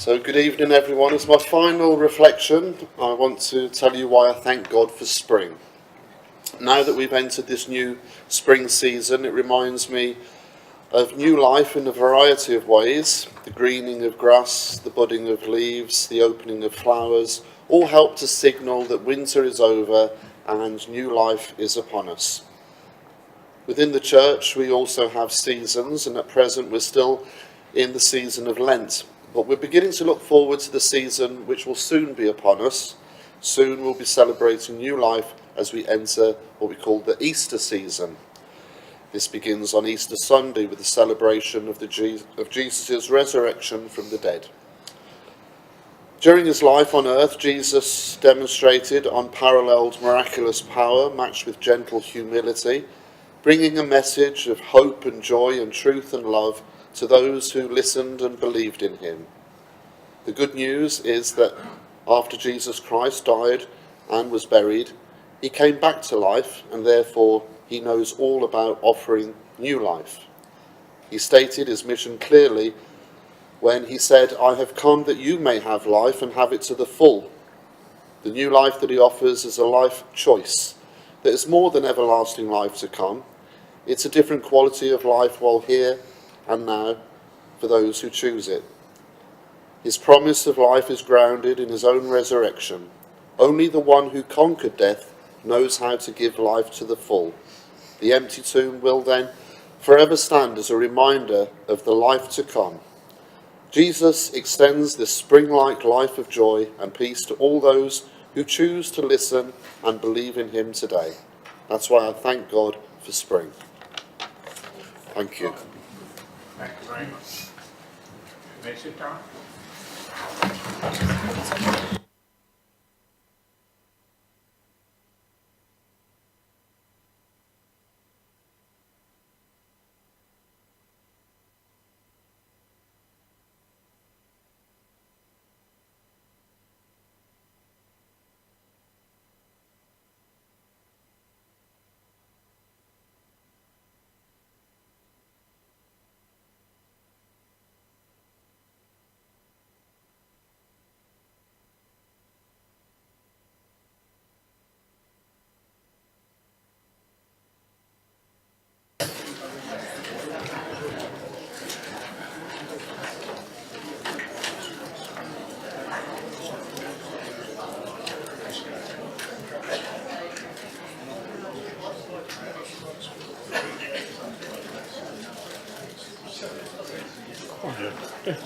So good evening everyone. As my final reflection, I want to tell you why I thank God for spring. Now that we've entered this new spring season, it reminds me of new life in a variety of ways. The greening of grass, the budding of leaves, the opening of flowers, all help to signal that winter is over and new life is upon us. Within the church, we also have seasons, and at present we're still in the season of Lent. But we're beginning to look forward to the season which will soon be upon us. Soon we'll be celebrating new life as we enter what we call the Easter season. This begins on Easter Sunday with the celebration of Jesus' resurrection from the dead. During his life on earth, Jesus demonstrated unparalleled miraculous power matched with gentle humility, bringing a message of hope and joy and truth and love to those who listened and believed in him. The good news is that after Jesus Christ died and was buried, he came back to life, and therefore he knows all about offering new life. He stated his mission clearly when he said, "I have come that you may have life and have it to the full." The new life that he offers is a life choice that is more than everlasting life to come. It's a different quality of life while here and now for those who choose it. His promise of life is grounded in his own resurrection. Only the one who conquered death knows how to give life to the full. The empty tomb will then forever stand as a reminder of the life to come. Jesus extends this spring-like life of joy and peace to all those who choose to listen and believe in him today. That's why I thank God for spring. Thank you. Thank you very much. May I sit down?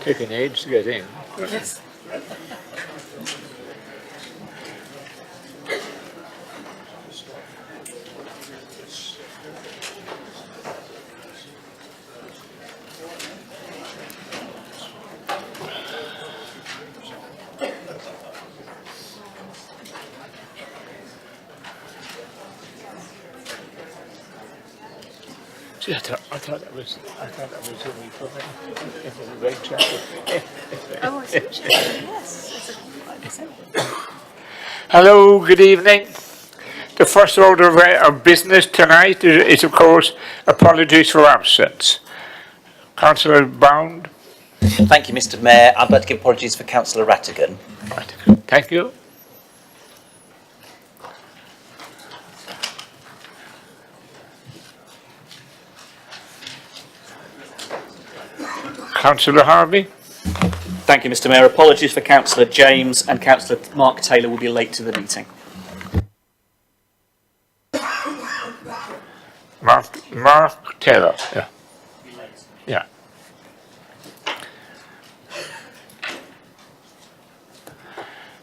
Take an age to get in. Yes. See, I thought that was only for me. It was a great chapter. Oh, it's interesting. Yes. Hello, good evening. The first order of business tonight is, of course, apologies for absence. Councillor Bound. Thank you, Mr. Mayor. I'd like to give apologies for Councillor Rattigan. Right. Thank you. Councillor Harvey. Thank you, Mr. Mayor. Apologies for Councillor James, and Councillor Mark Taylor will be late to the meeting. Mark Taylor. Yeah. Yeah.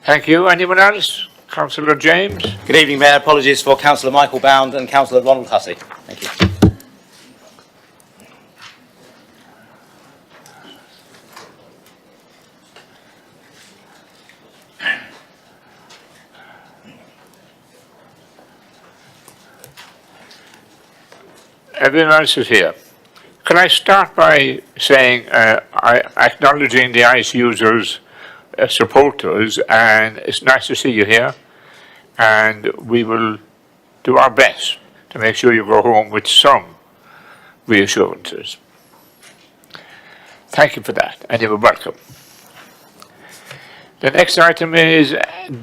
Thank you. Anyone else? Councillor James. Good evening, Mayor. Apologies for Councillor Michael Bound and Councillor Ronald Hussey. Thank you. Everyone else is here. Can I start by saying, acknowledging the ICE users, supporters, and it's nice to see you here, and we will do our best to make sure you go home with some reassurances. Thank you for that, and you are welcome. The next item is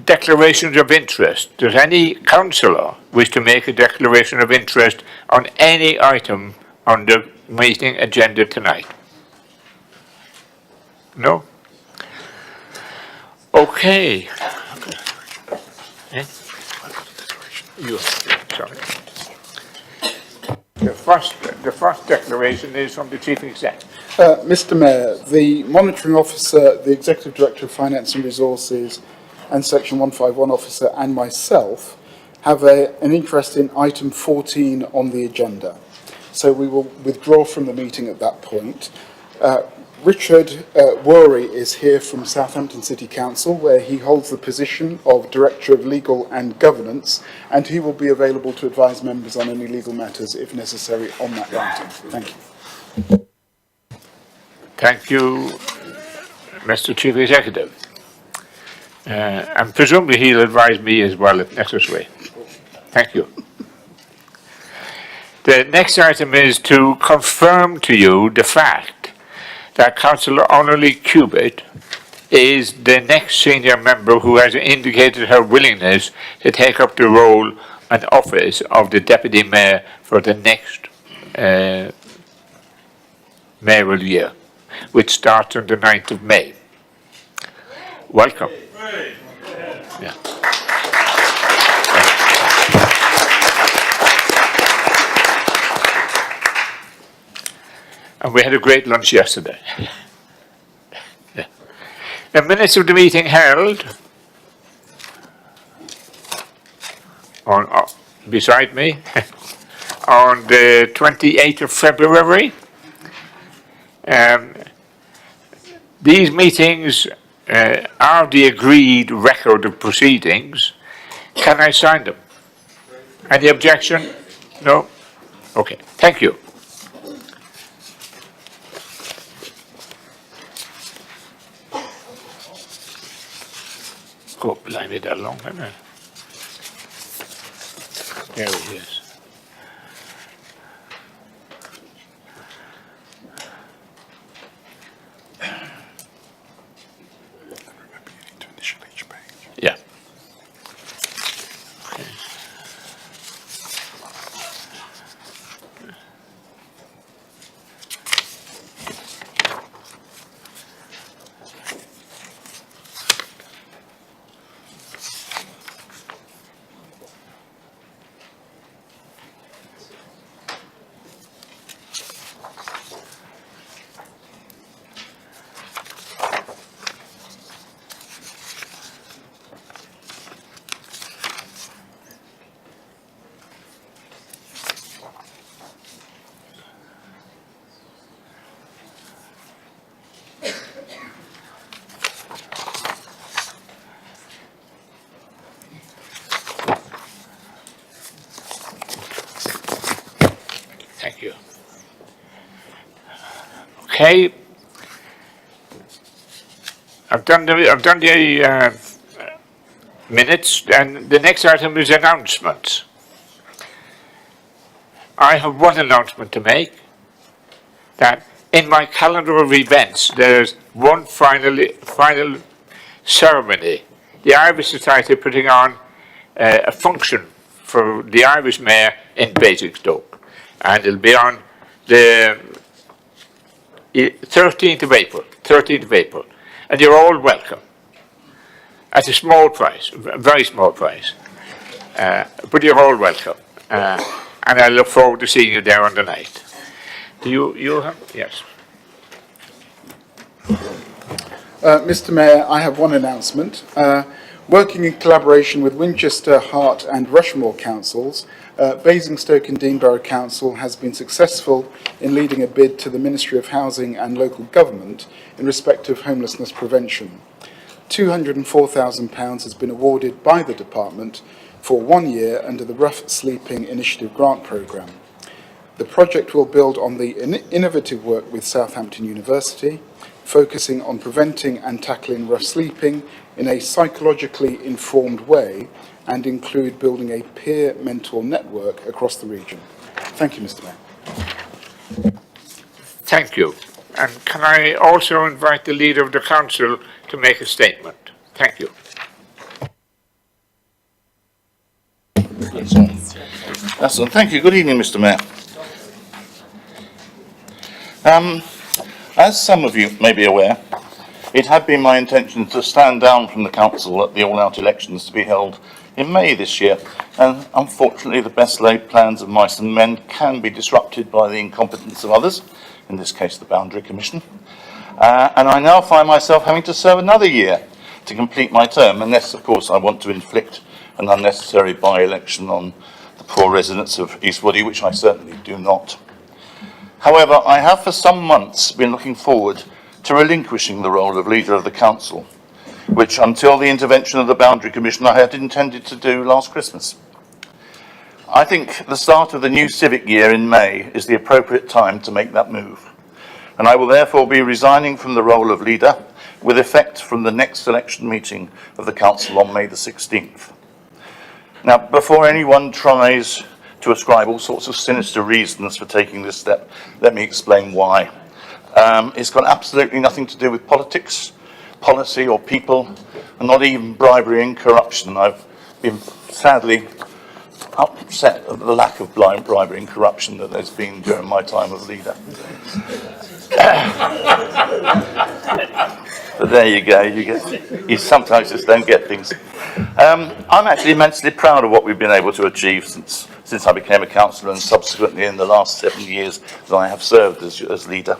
declarations of interest. Does any councillor wish to make a declaration of interest on any item on the meeting agenda tonight? No? Okay. Eh? You, sorry. The first declaration is from the Chief Executive. Mr Mayor, the Monitoring Officer, the Executive Director of Finance and Resources and Section 151 Officer and myself have an interest in item 14 on the agenda. So we will withdraw from the meeting at that point. Richard Worry is here from Southampton City Council, where he holds the position of Director of Legal and Governance, and he will be available to advise members on any legal matters if necessary on that item. Thank you. Thank you, Mr. Chief Executive. And presumably he'll advise me as well if necessary. Thank you. The next item is to confirm to you the fact that Councillor Onnerly Cubitt is the next senior member who has indicated her willingness to take up the role and office of the Deputy Mayor for the next mayoral year, which starts on the 9th of May. Welcome. Yeah. And we had a great lunch yesterday. Yeah. The minutes of the meeting held on beside me on the 28th of February. These meetings are the agreed record of proceedings. Can I sign them? Any objection? No? Okay, thank you. Go blimey, that long, isn't it? There he is. Yeah. Okay. Thank you. Okay. I've done the minutes, and the next item is announcements. I have one announcement to make, that in my calendar of events there's one final ceremony. The Irish Society are putting on a function for the Irish Mayor in Basingstoke. And it'll be on the 13th of April, and you're all welcome. At a small price, a very small price, but you're all welcome. And I look forward to seeing you there on the night. Do you have? Yes. Mr Mayor, I have one announcement. Working in collaboration with Winchester, Hart and Rushmore councils, Basingstoke and Deanborough Council has been successful in leading a bid to the Ministry of Housing and Local Government in respect of homelessness prevention. £204,000 has been awarded by the department for 1 year under the Rough Sleeping Initiative Grant Programme. The project will build on the innovative work with Southampton University, focusing on preventing and tackling rough sleeping in a psychologically informed way, and include building a peer mentor network across the region. Thank you, Mr Mayor. Thank you. And can I also invite the leader of the council to make a statement? Thank you. Excellent. Thank you. Good evening, Mr. Mayor. As some of you may be aware, it had been my intention to stand down from the council at the all-out elections to be held in May this year, and unfortunately the best laid plans of mice and men can be disrupted by the incompetence of others, in this case the Boundary Commission, and I now find myself having to serve another year to complete my term, unless of course I want to inflict an unnecessary by-election on the poor residents of Eastwoody, which I certainly do not. However, I have for some months been looking forward to relinquishing the role of leader of the council, which until the intervention of the Boundary Commission I had intended to do last Christmas. I think the start of the new civic year in May is the appropriate time to make that move, and I will therefore be resigning from the role of leader with effect from the next election meeting of the council on May the 16th. Now, before anyone tries to ascribe all sorts of sinister reasons for taking this step, let me explain why. It's got absolutely nothing to do with politics, policy or people, and not even bribery and corruption. I've been sadly upset at the lack of bribery and corruption that there's been during my time as leader. But there you go, you sometimes just don't get things. I'm actually immensely proud of what we've been able to achieve since I became a councillor, and subsequently in the last 7 years that I have served as leader.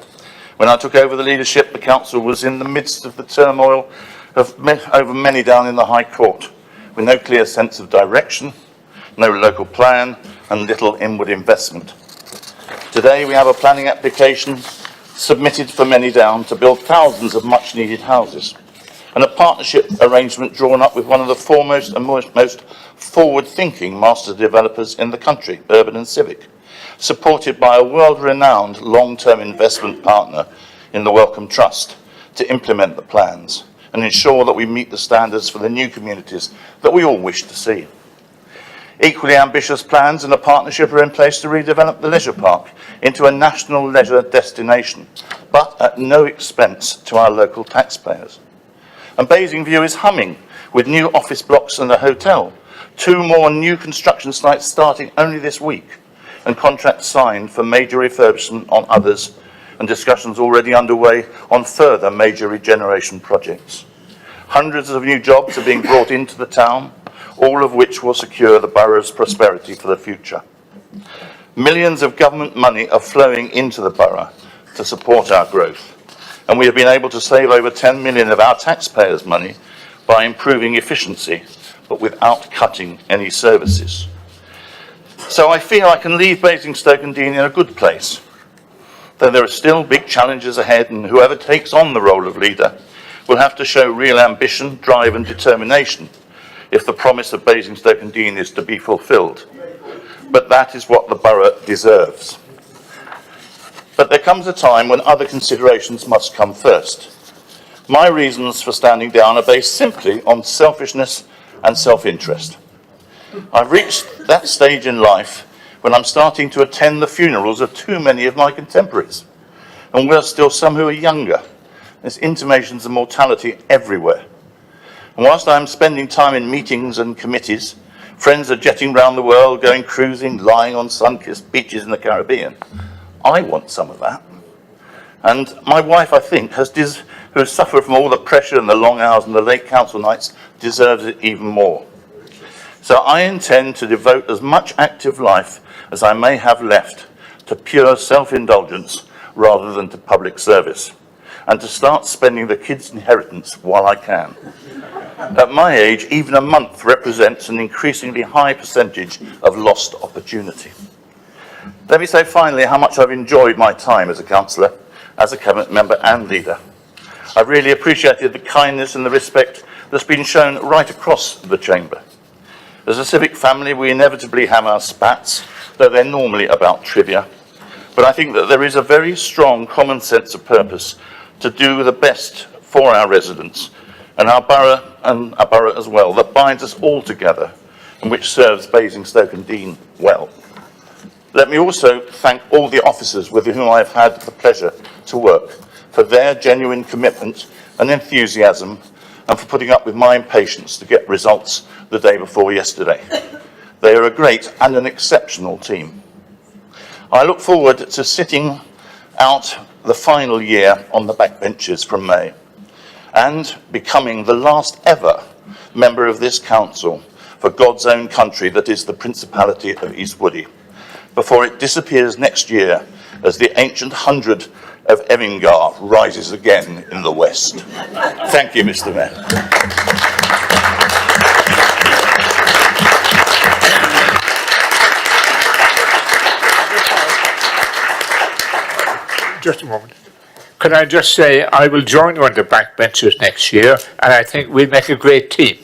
When I took over the leadership, the council was in the midst of the turmoil of over many down in the High Court, with no clear sense of direction, no local plan, and little inward investment. Today we have a planning application submitted for many down to build thousands of much needed houses, and a partnership arrangement drawn up with one of the foremost and most forward-thinking master developers in the country, urban and civic, supported by a world-renowned long-term investment partner in the Wellcome Trust to implement the plans and ensure that we meet the standards for the new communities that we all wish to see. Equally ambitious plans and a partnership are in place to redevelop the leisure park into a national leisure destination, but at no expense to our local taxpayers. And Basingview is humming with new office blocks and a hotel, 2 more new construction sites starting only this week, and contracts signed for major refurbishment on others, and discussions already underway on further major regeneration projects. Hundreds of new jobs are being brought into the town, all of which will secure the borough's prosperity for the future. Millions of government money are flowing into the borough to support our growth, and we have been able to save over 10 million of our taxpayers' money by improving efficiency, but without cutting any services. So I feel I can leave Basingstoke and Deane in a good place, though there are still big challenges ahead, and whoever takes on the role of leader will have to show real ambition, drive and determination if the promise of Basingstoke and Deane is to be fulfilled. But that is what the borough deserves. But there comes a time when other considerations must come first. My reasons for standing down are based simply on selfishness and self-interest. I've reached that stage in life when I'm starting to attend the funerals of too many of my contemporaries, and we're still some who are younger. There's intimations of mortality everywhere. And whilst I'm spending time in meetings and committees, friends are jetting round the world, going cruising, lying on sun-kissed beaches in the Caribbean. I want some of that. And my wife, I think, who has suffered from all the pressure and the long hours and the late council nights, deserves it even more. So I intend to devote as much active life as I may have left to pure self-indulgence rather than to public service, and to start spending the kids' inheritance while I can. At my age, even a month represents an increasingly high percentage of lost opportunity. Let me say finally how much I've enjoyed my time as a councillor, as a cabinet member and leader. I've really appreciated the kindness and the respect that's been shown right across the chamber. As a civic family, we inevitably have our spats, though they're normally about trivia. But I think that there is a very strong common sense of purpose to do the best for our residents and our borough as well, that binds us all together and which serves Basingstoke and Deane well. Let me also thank all the officers with whom I have had the pleasure to work for their genuine commitment and enthusiasm and for putting up with my impatience to get results the day before yesterday. They are a great and an exceptional team. I look forward to sitting out the final year on the backbenches from May and becoming the last ever member of this council for God's own country, that is the Principality of East Woody, before it disappears next year as the ancient 100 of Evingar rises again in the west. Thank you, Mr. Mayor. Just a moment. Can I just say, I will join you on the backbenches next year, and I think we'll make a great team.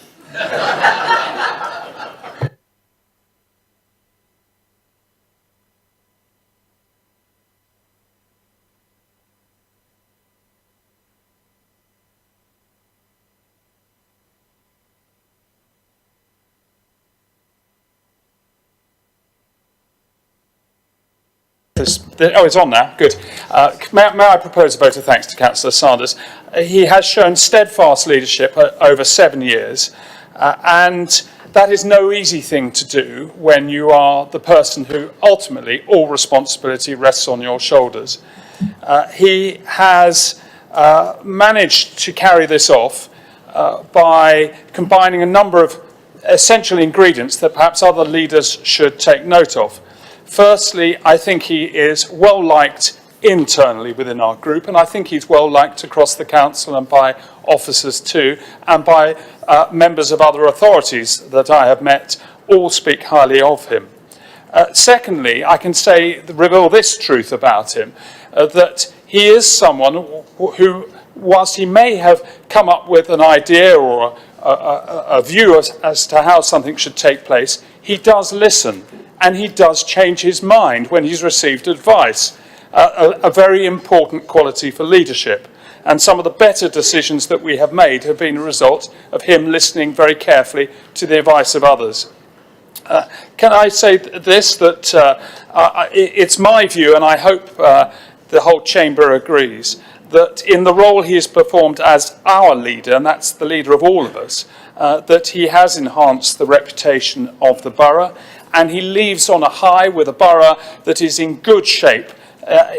It's on now. Good. May I propose a vote of thanks to Councillor Sanders? He has shown steadfast leadership over 7 years, and that is no easy thing to do when you are the person who ultimately all responsibility rests on your shoulders. He has managed to carry this off by combining a number of essential ingredients that perhaps other leaders should take note of. Firstly, I think he is well liked internally within our group, and I think he's well liked across the council and by officers too, and by members of other authorities that I have met, all speak highly of him. Secondly, I can reveal this truth about him, that he is someone who, whilst he may have come up with an idea or a view as to how something should take place, he does listen. And he does change his mind when he's received advice, a very important quality for leadership. And some of the better decisions that we have made have been a result of him listening very carefully to the advice of others. Can I say this, that it's my view, and I hope the whole chamber agrees, that in the role he has performed as our leader, and that's the leader of all of us, that he has enhanced the reputation of the borough, and he leaves on a high with a borough that is in good shape,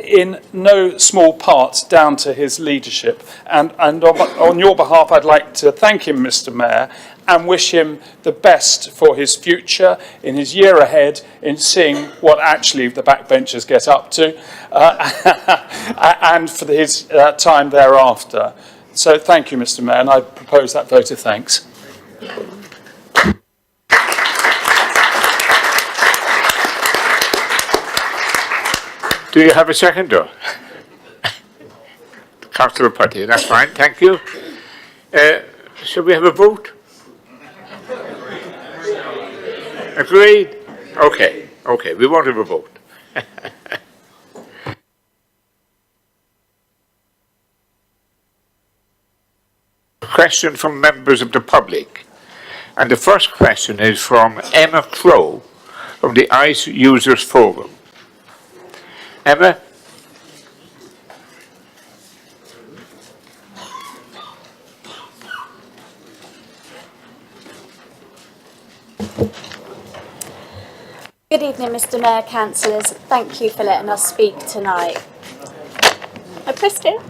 in no small part down to his leadership. And on your behalf, I'd like to thank him, Mr. Mayor, and wish him the best for his future, in his year ahead, in seeing what actually the backbenchers get up to, and for his time thereafter. So thank you, Mr. Mayor, and I propose that vote of thanks. Do you have a seconder? Councillor Putty, that's fine, thank you. Shall we have a vote? Agreed? Okay, we won't have a vote. Question from members of the public. And the first question is from Emma Crow from the ICE Users Forum. Emma? Good evening, Mr. Mayor, councillors. Thank you for letting us speak tonight. I pressed it.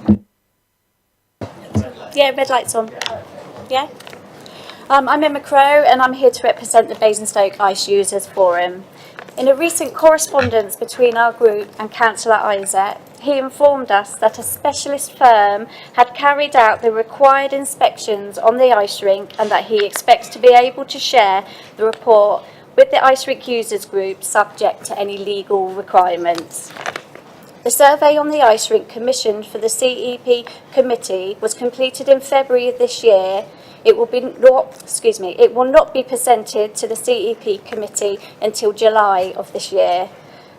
Yeah, red light's on. Yeah? I'm Emma Crow, and I'm here to represent the Basingstoke ICE Users Forum. In a recent correspondence between our group and Councillor Isaac, he informed us that a specialist firm had carried out the required inspections on the ice rink and that he expects to be able to share the report with the ice rink users group subject to any legal requirements. The survey on the ice rink commissioned for the CEP committee was completed in February of this year. It will not be presented to the CEP committee until July of this year.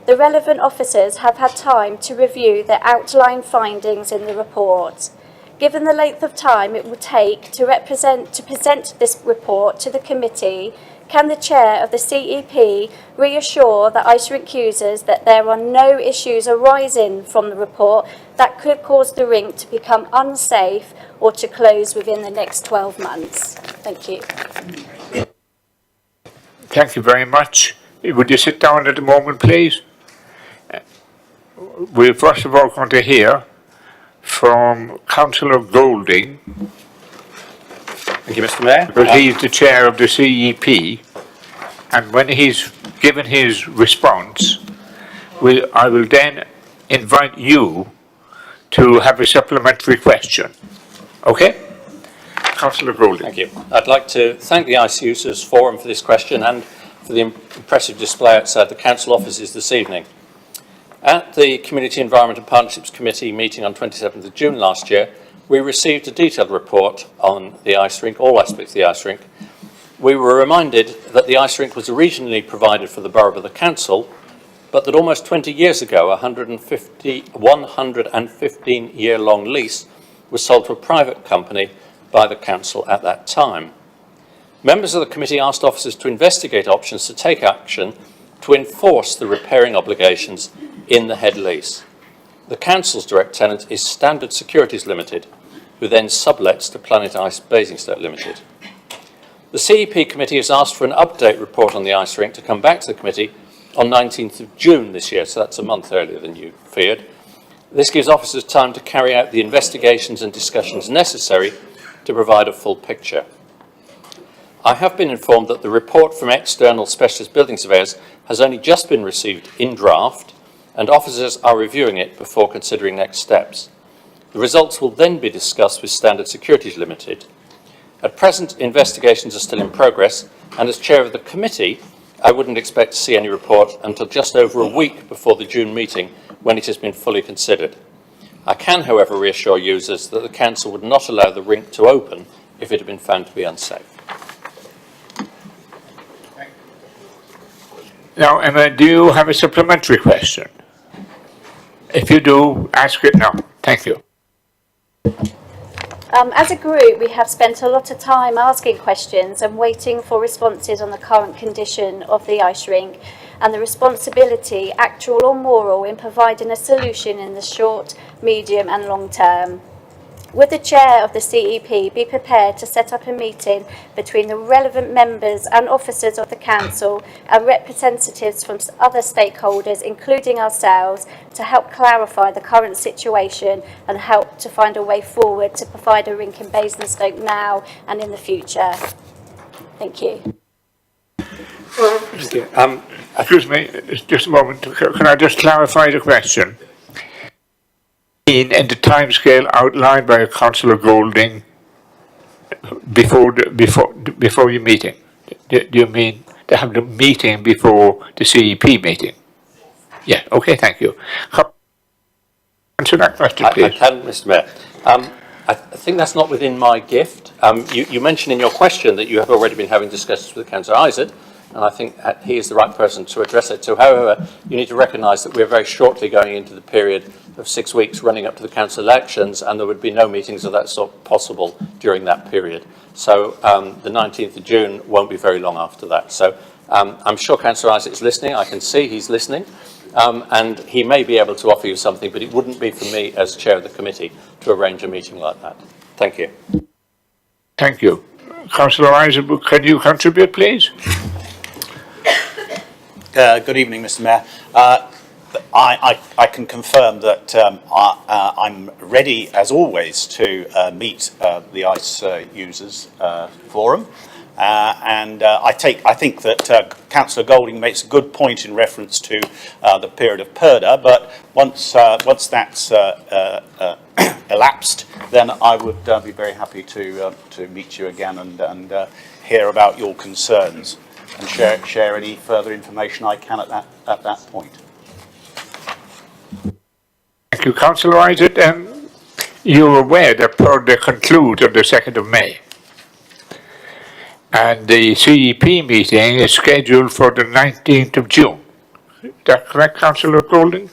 The relevant officers have had time to review the outline findings in the report. Given the length of time it will take to present this report to the committee, can the chair of the CEP reassure the ice rink users that there are no issues arising from the report that could cause the rink to become unsafe or to close within the next 12 months? Thank you. Thank you very much. Would you sit down at the moment, please? We're first of all going to hear from Councillor Golding. Thank you, Mr. Mayor. Because he's the chair of the CEP, and when he's given his response, I will then invite you to have a supplementary question. Okay? Councillor Golding. Thank you. I'd like to thank the Ice Users Forum for this question and for the impressive display outside the Council offices this evening. At the Community Environment and Partnerships Committee meeting on 27th of June last year, we received a detailed report on the ice rink, all aspects of the ice rink. We were reminded that the ice rink was originally provided for the borough of the council, but that almost 20 years ago, a 115-year-long lease was sold to a private company by the council at that time. Members of the committee asked officers to investigate options to take action to enforce the repairing obligations in the head lease. The council's direct tenant is Standard Securities Limited, who then sublets to Planet Ice Basingstoke Limited. The CEP committee has asked for an update report on the ice rink to come back to the committee on 19th of June this year, so that's a month earlier than you feared. This gives officers time to carry out the investigations and discussions necessary to provide a full picture. I have been informed that the report from external specialist building surveyors has only just been received in draft, and officers are reviewing it before considering next steps. The results will then be discussed with Standard Securities Limited. At present, investigations are still in progress, and as chair of the committee, I wouldn't expect to see any report until just over a week before the June meeting, when it has been fully considered. I can, however, reassure users that the council would not allow the rink to open if it had been found to be unsafe. Now, Emma, do you have a supplementary question? If you do, ask it now. Thank you. As a group, we have spent a lot of time asking questions and waiting for responses on the current condition of the ice rink and the responsibility, actual or moral, in providing a solution in the short, medium and long term. Would the chair of the CEP be prepared to set up a meeting between the relevant members and officers of the council and representatives from other stakeholders, including ourselves, to help clarify the current situation and help to find a way forward to provide a rink in Basingstoke now and in the future? Thank you. Excuse me, just a moment. Can I just clarify the question? In the timescale outlined by Councillor Golding before your meeting? Do you mean to have the meeting before the CEP meeting? Yeah, okay, thank you. Answer that question, please. I can, Mr. Mayor. I think that's not within my gift. You mentioned in your question that you have already been having discussions with Councillor Isaac, and I think he is the right person to address it to. However, you need to recognise that we're very shortly going into the period of 6 weeks running up to the council elections, and there would be no meetings of that sort possible during that period. So the 19th of June won't be very long after that. So I'm sure Councillor Isaac is listening. I can see he's listening, and he may be able to offer you something, but it wouldn't be for me as chair of the committee to arrange a meeting like that. Thank you. Thank you. Councillor Isaac, can you contribute, please? Good evening, Mr. Mayor. I can confirm that I'm ready, as always, to meet the ICE users forum, and I think that Councillor Golding makes a good point in reference to the period of PERDA. But once that's elapsed, then I would be very happy to meet you again and hear about your concerns and share any further information I can at that point. Thank you, Councillor Isaac. You're aware that PERDA concludes on the 2nd of May. And the CEP meeting is scheduled for the 19th of June. Is that correct, Councillor Golding?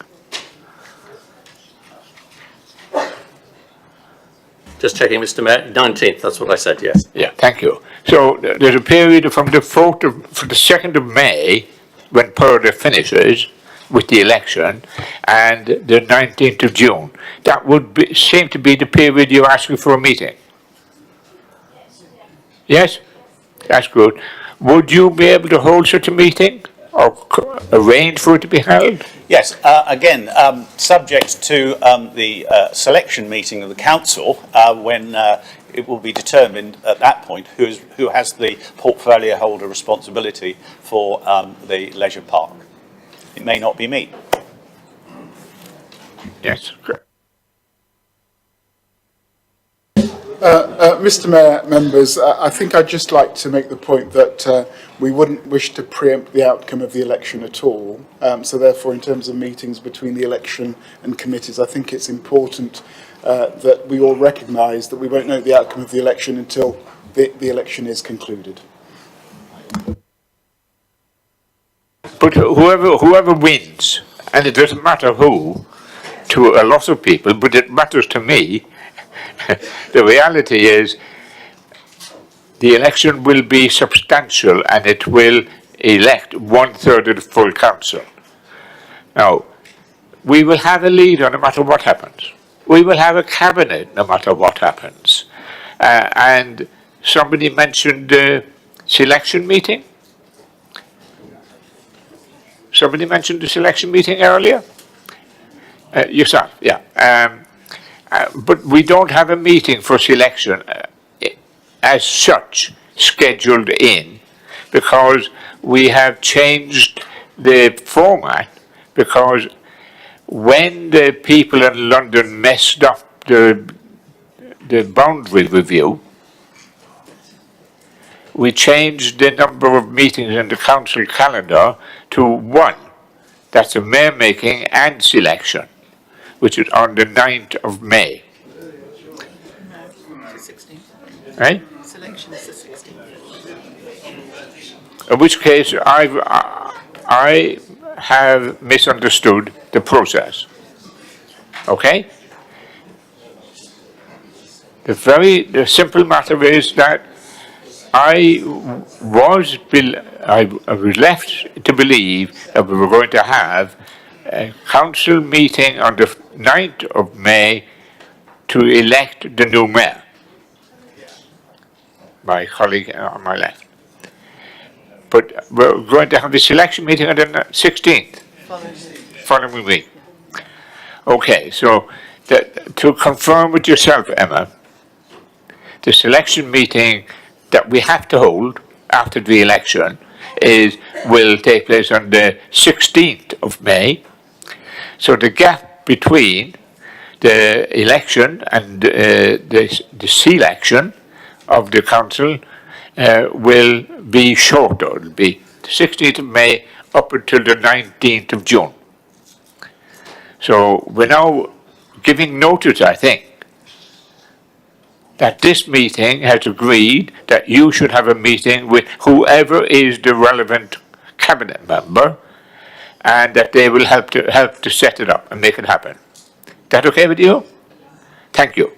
Just checking, Mr Mayor, 19th, that's what I said, yes. Yeah, thank you. So there's a period from the 2nd of May, when Purdah finishes with the election, and the 19th of June. That would seem to be the period you're asking for a meeting. Yes? That's good. Would you be able to hold such a meeting, or arrange for it to be held? Yes, again, subject to the selection meeting of the council, when it will be determined at that point who has the portfolio holder responsibility for the leisure park. It may not be me. Yes. Mr Mayor, members, I think I'd just like to make the point that we wouldn't wish to preempt the outcome of the election at all. So therefore, in terms of meetings between the election and committees, I think it's important that we all recognise that we won't know the outcome of the election until the election is concluded. But whoever wins, and it doesn't matter who, to a lot of people, but it matters to me, the reality is the election will be substantial and it will elect 1/3 of the full council. Now, we will have a leader no matter what happens. We will have a cabinet no matter what happens. And somebody mentioned the selection meeting. Somebody mentioned the selection meeting earlier? Yourself, yeah. But we don't have a meeting for selection as such scheduled in, because we have changed the format, because when the people in London messed up the boundary review, we changed the number of meetings in the council calendar to 1. That's a mayor making and selection, which is on the 9th of May. No, it's the 16th. Right? Selection is the 16th. In which case, I have misunderstood the process. Okay? The simple matter is that I was left to believe that we were going to have a council meeting on the 9th of May to elect the new mayor. My colleague on my left. But we're going to have the selection meeting on the 16th. Following week. Okay, so to confirm with yourself, Emma, the selection meeting that we have to hold after the election will take place on the 16th of May. So the gap between the election and the selection of the council will be shorter. It'll be the 16th of May up until the 19th of June. So we're now giving notice, I think, that this meeting has agreed that you should have a meeting with whoever is the relevant cabinet member, and that they will help to set it up and make it happen. That okay with you? Thank you.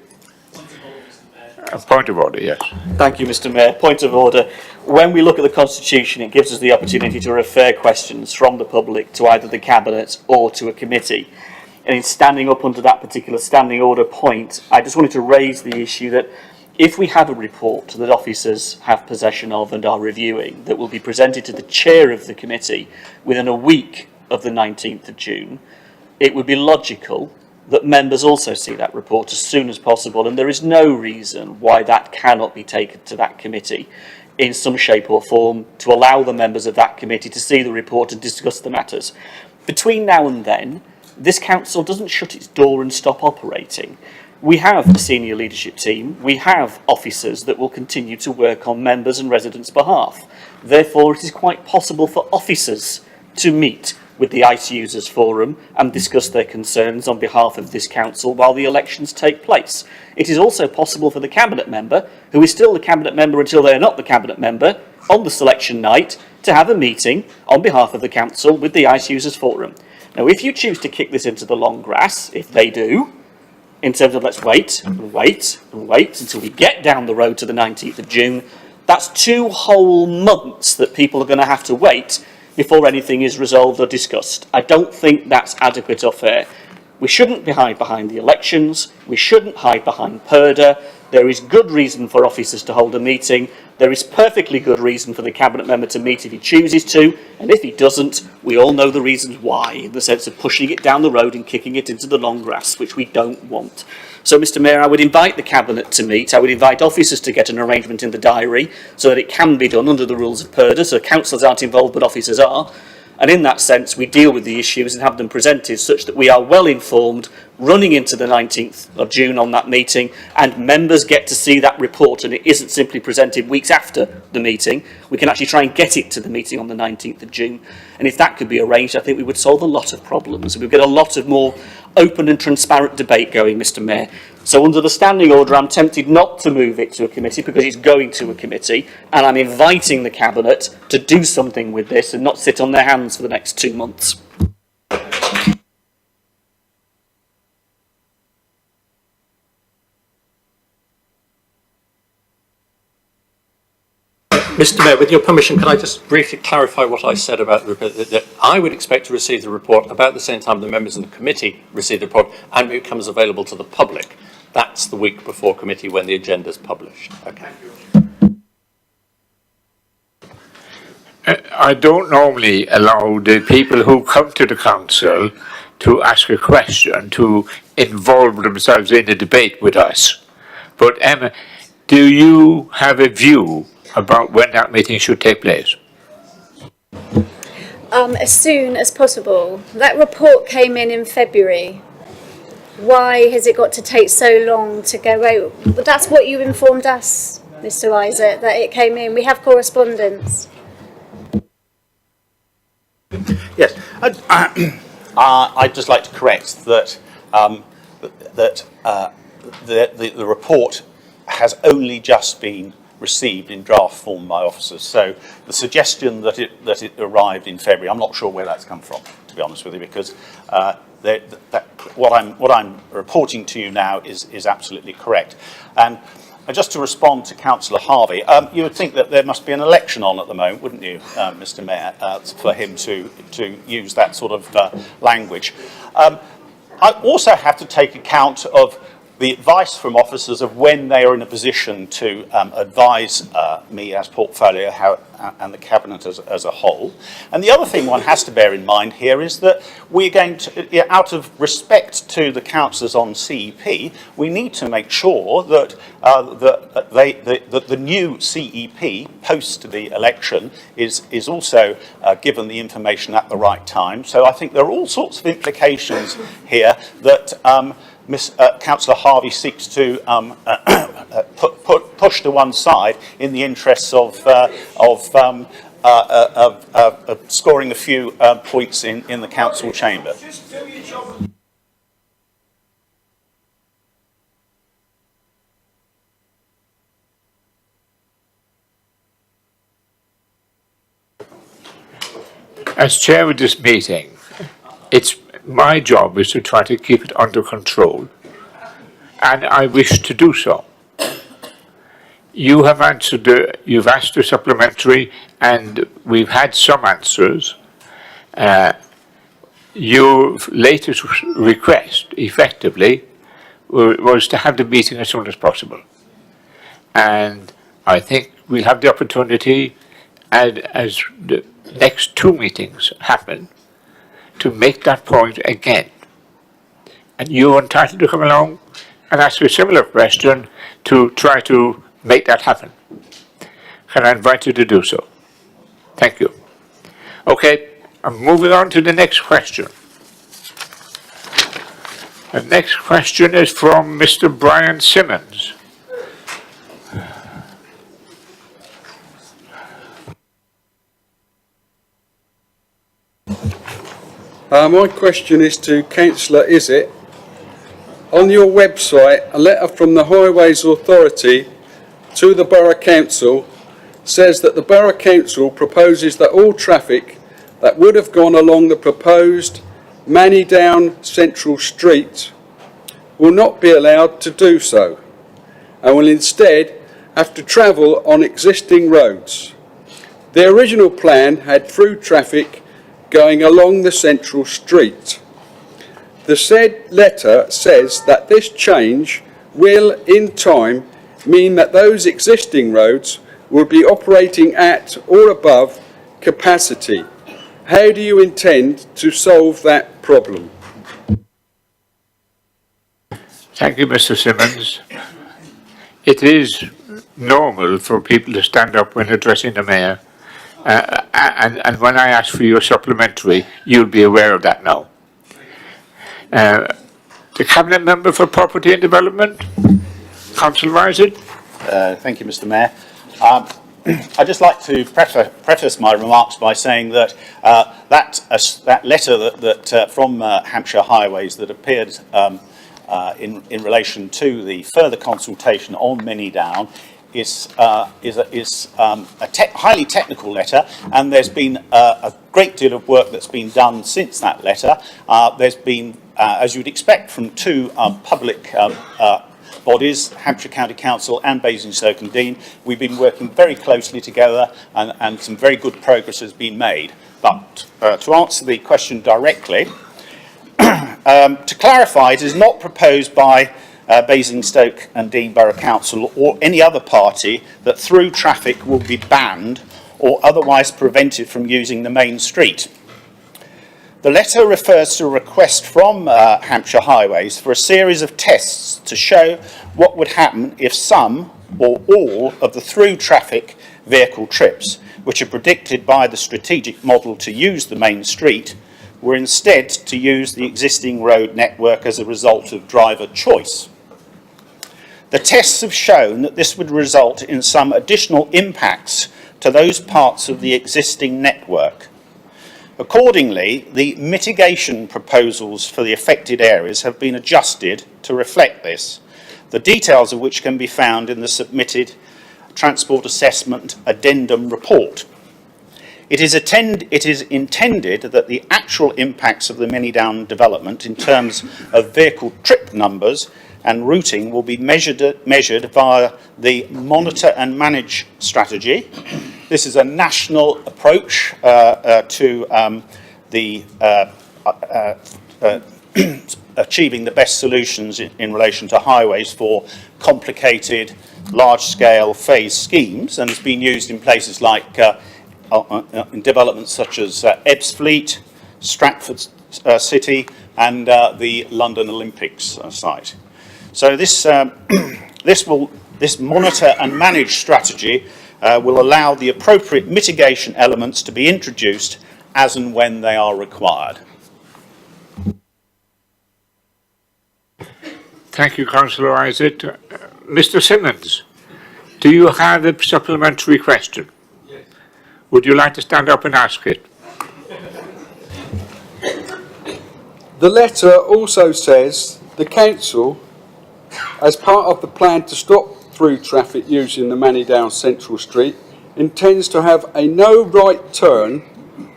A point of order, yes. Thank you, Mr Mayor. Point of order. When we look at the Constitution, it gives us the opportunity to refer questions from the public to either the Cabinet or to a committee. And in standing up under that particular standing order point, I just wanted to raise the issue that if we have a report that officers have possession of and are reviewing that will be presented to the chair of the committee within a week of the 19th of June, it would be logical that members also see that report as soon as possible, and there is no reason why that cannot be taken to that committee in some shape or form to allow the members of that committee to see the report and discuss the matters. Between now and then, this council doesn't shut its door and stop operating. We have a senior leadership team, we have officers that will continue to work on members' and residents' behalf. Therefore, it is quite possible for officers to meet with the ICE Users Forum and discuss their concerns on behalf of this council while the elections take place. It is also possible for the cabinet member, who is still the cabinet member until they are not the cabinet member, on the selection night, to have a meeting on behalf of the council with the ICE Users Forum. Now, if you choose to kick this into the long grass, if they do, in terms of let's wait and wait and wait until we get down the road to the 19th of June. That's 2 whole months that people are going to have to wait before anything is resolved or discussed. I don't think that's adequate or fair. We shouldn't hide behind the elections. We shouldn't hide behind PERDA. There is good reason for officers to hold a meeting. There is perfectly good reason for the Cabinet member to meet if he chooses to, and if he doesn't, we all know the reasons why, in the sense of pushing it down the road and kicking it into the long grass, which we don't want. So, Mr Mayor, I would invite the Cabinet to meet. I would invite officers to get an arrangement in the diary so that it can be done under the rules of PERDA, so councillors aren't involved but officers are. And in that sense, we deal with the issues and have them presented such that we are well informed running into the 19th of June on that meeting, and members get to see that report, and it isn't simply presented weeks after the meeting. We can actually try and get it to the meeting on the 19th of June. And if that could be arranged, I think we would solve a lot of problems. We'd get a lot of more open and transparent debate going, Mr Mayor. So under the standing order, I'm tempted not to move it to a committee because it's going to a committee, and I'm inviting the Cabinet to do something with this and not sit on their hands for the next 2 months. Mr Mayor, with your permission, can I just briefly clarify what I said about the report? That I would expect to receive the report about the same time the members of the committee receive the report, and it becomes available to the public. That's the week before committee when the agenda is published. Okay. I don't normally allow the people who come to the council to ask a question to involve themselves in a debate with us. But Emma, do you have a view about when that meeting should take place? As soon as possible. That report came in February. Why has it got to take so long to go out? But that's what you informed us, Mr Isaac, that it came in. We have correspondence. Yes, I'd just like to correct that the report has only just been received in draft form by officers. So the suggestion that it arrived in February, I'm not sure where that's come from, to be honest with you, because what I'm reporting to you now is absolutely correct. And just to respond to Councillor Harvey, you would think that there must be an election on at the moment, wouldn't you, Mr Mayor, for him to use that sort of language. I also have to take account of the advice from officers of when they are in a position to advise me as portfolio and the Cabinet as a whole. And the other thing one has to bear in mind here is that we're going to, out of respect to the councillors on CEP, we need to make sure that the new CEP post the election is also given the information at the right time. So I think there are all sorts of implications here that Councillor Harvey seeks to push to one side in the interests of scoring a few points in the council chamber. As chair of this meeting, it's my job is to try to keep it under control, and I wish to do so. You have answered, you've asked a supplementary, and we've had some answers. Your latest request, effectively, was to have the meeting as soon as possible. And I think we'll have the opportunity, as the next 2 meetings happen, to make that point again. And you're entitled to come along and ask a similar question to try to make that happen. Can I invite you to do so? Thank you. Okay, I'm moving on to the next question. The next question is from Mr. Brian Simmons. My question is to Councillor Isett. On your website, a letter from the Highways Authority to the Borough Council says that the Borough Council proposes that all traffic that would have gone along the proposed Manidown Central Street will not be allowed to do so and will instead have to travel on existing roads. The original plan had through traffic going along the central street. The said letter says that this change will, in time, mean that those existing roads will be operating at or above capacity. How do you intend to solve that problem? Thank you, Mr. Simmons. It is normal for people to stand up when addressing the Mayor, and when I ask for your supplementary, you'll be aware of that now. The Cabinet Member for Property and Development, Councillor Isaac. Thank you, Mr. Mayor. I'd just like to preface my remarks by saying that that letter that from Hampshire Highways that appeared in relation to the further consultation on Many Down is a highly technical letter, and there's been a great deal of work that's been done since that letter. There's been, as you'd expect from two public bodies, Hampshire County Council and Basingstoke and Deane, we've been working very closely together, and some very good progress has been made. But to answer the question directly, to clarify, it is not proposed by Basingstoke and Deane Borough Council or any other party that through traffic will be banned or otherwise prevented from using the main street. The letter refers to a request from Hampshire Highways for a series of tests to show what would happen if some or all of the through traffic vehicle trips, which are predicted by the strategic model to use the main street, were instead to use the existing road network as a result of driver choice. The tests have shown that this would result in some additional impacts to those parts of the existing network. Accordingly, the mitigation proposals for the affected areas have been adjusted to reflect this, the details of which can be found in the submitted Transport Assessment Addendum report. It is intended that the actual impacts of the Many Down development in terms of vehicle trip numbers and routing will be measured via the Monitor and Manage strategy. This is a national approach to achieving the best solutions in relation to highways for complicated, large-scale phase schemes, and has been used in places like in developments such as Ebbsfleet, Stratford City, and the London Olympics site. So this monitor and manage strategy will allow the appropriate mitigation elements to be introduced as and when they are required. Thank you, Councillor Isaac. Mr. Simmons, do you have a supplementary question? Yes. Would you like to stand up and ask it? The letter also says the council, as part of the plan to stop through traffic using the Many Down Central Street, intends to have a no right turn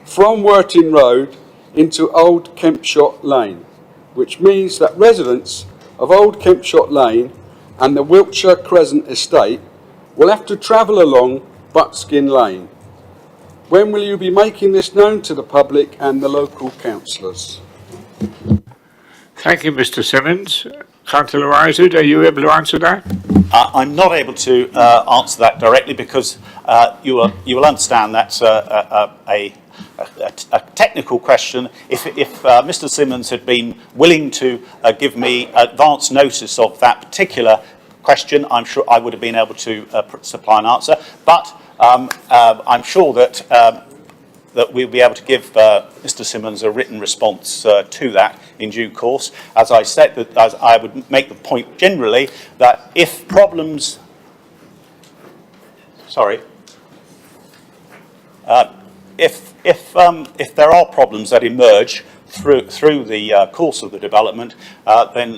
from Worthing Road into Old Kempshot Lane, which means that residents of Old Kempshot Lane and the Wiltshire Crescent Estate will have to travel along Buckskin Lane. When will you be making this known to the public and the local councillors? Thank you, Mr. Simmons. Councillor Isaac, are you able to answer that? I'm not able to answer that directly because you will understand that's a technical question. If Mr. Simmons had been willing to give me advance notice of that particular question, I'm sure I would have been able to supply an answer. But I'm sure that we'll be able to give Mr. Simmons a written response to that in due course. As I said, as I would make the point generally that if problems, if there are problems that emerge through the course of the development, then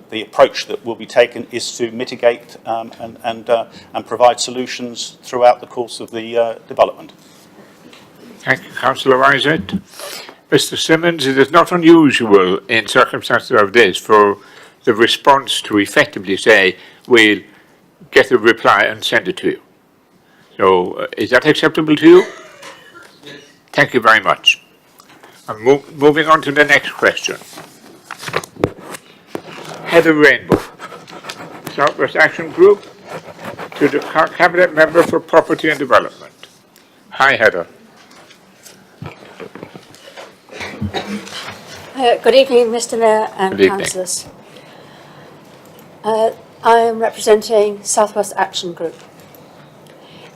the approach that will be taken is to mitigate and provide solutions throughout the course of the development. Thank you, Councillor Isaac. Mr. Simmons, it is not unusual in circumstances of this for the response to effectively say, we'll get a reply and send it to you. So is that acceptable to you? Thank you very much. I'm moving on to the next question. Heather Rainbow, Southwest Action Group, to the Cabinet Member for Property and Development. Hi, Heather. Good evening, Mr. Mayor and Good evening. councillors. I am representing Southwest Action Group.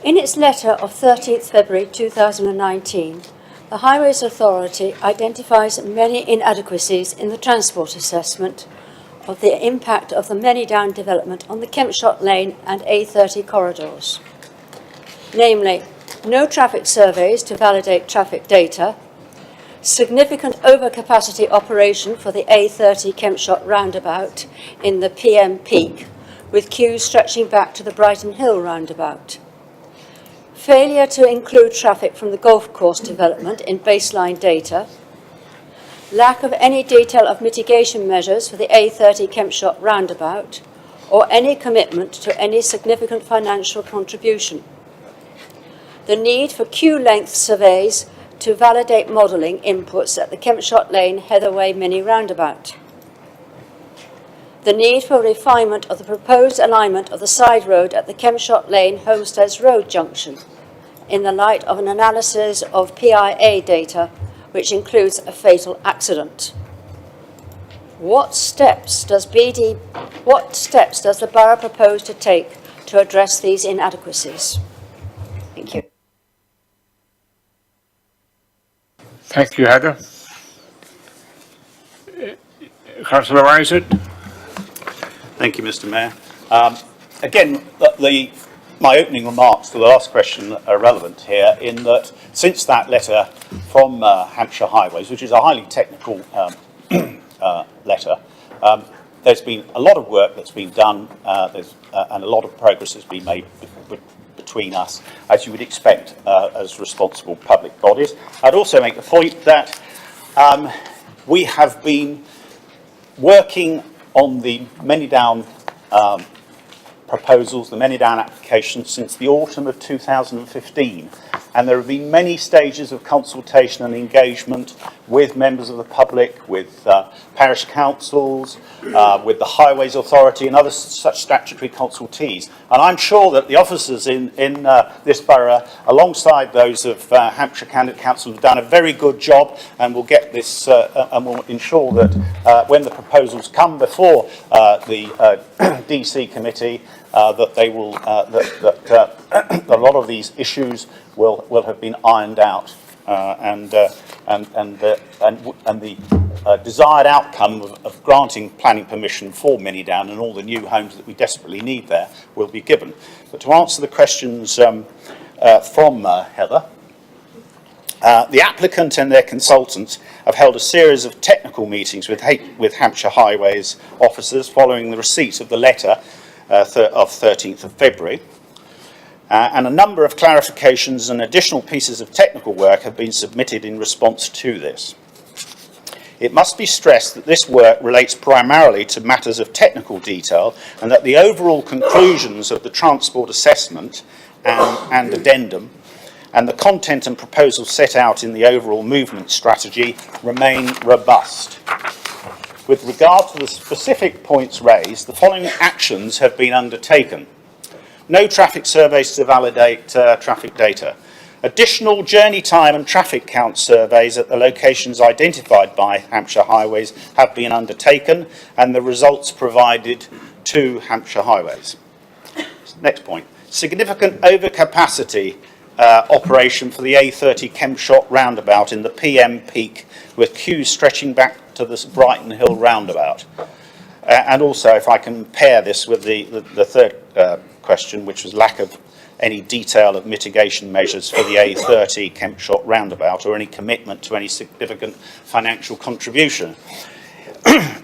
In its letter of 13th February 2019, the Highways Authority identifies many inadequacies in the transport assessment of the impact of the Manydown development on the Kempshott Lane and A30 corridors. Namely, no traffic surveys to validate traffic data, significant overcapacity operation for the A30 Kempshott roundabout in the PM peak, with queues stretching back to the Brighton Hill roundabout. Failure to include traffic from the golf course development in baseline data. Lack of any detail of mitigation measures for the A30 Kempshott roundabout, or any commitment to any significant financial contribution. The need for queue length surveys to validate modelling inputs at the Kempshott Lane Heatherway mini roundabout. The need for refinement of the proposed alignment of the side road at the Kempshott Lane Homesteads Road junction in the light of an analysis of PIA data which includes a fatal accident. What steps does the borough propose to take to address these inadequacies? Thank you. Thank you, Heather. Councillor Isaac. Thank you, Mr. Mayor. Again, my opening remarks to the last question are relevant here in that since that letter from Hampshire Highways, which is a highly technical letter, there's been a lot of work that's been done and a lot of progress has been made between us, as you would expect as responsible public bodies. I'd also make the point that we have been working on the Manydown proposals, the Manydown applications, since the autumn of 2015. And there have been many stages of consultation and engagement with members of the public, with parish councils, with the Highways Authority and other such statutory consultees. And I'm sure that the officers in this borough, alongside those of Hampshire Candidate Council, have done a very good job and will get this and will ensure that when the proposals come before the DC committee, that they will that a lot of these issues will have been ironed out, and the desired outcome of granting planning permission for Manydown and all the new homes that we desperately need there will be given. But to answer the questions from Heather, the applicant and their consultants have held a series of technical meetings with Hampshire Highways officers following the receipt of the letter of 13th of February. And a number of clarifications and additional pieces of technical work have been submitted in response to this. It must be stressed that this work relates primarily to matters of technical detail and that the overall conclusions of the transport assessment and addendum and the content and proposals set out in the overall movement strategy remain robust. With regard to the specific points raised, the following actions have been undertaken. No traffic surveys to validate traffic data. Additional journey time and traffic count surveys at the locations identified by Hampshire Highways have been undertaken and the results provided to Hampshire Highways. Next point. Significant overcapacity operation for the A30 Kempshott roundabout in the PM peak with queues stretching back to the Brighton Hill roundabout. And also, if I can pair this with the third question, which was lack of any detail of mitigation measures for the A30 Kempshott roundabout or any commitment to any significant financial contribution.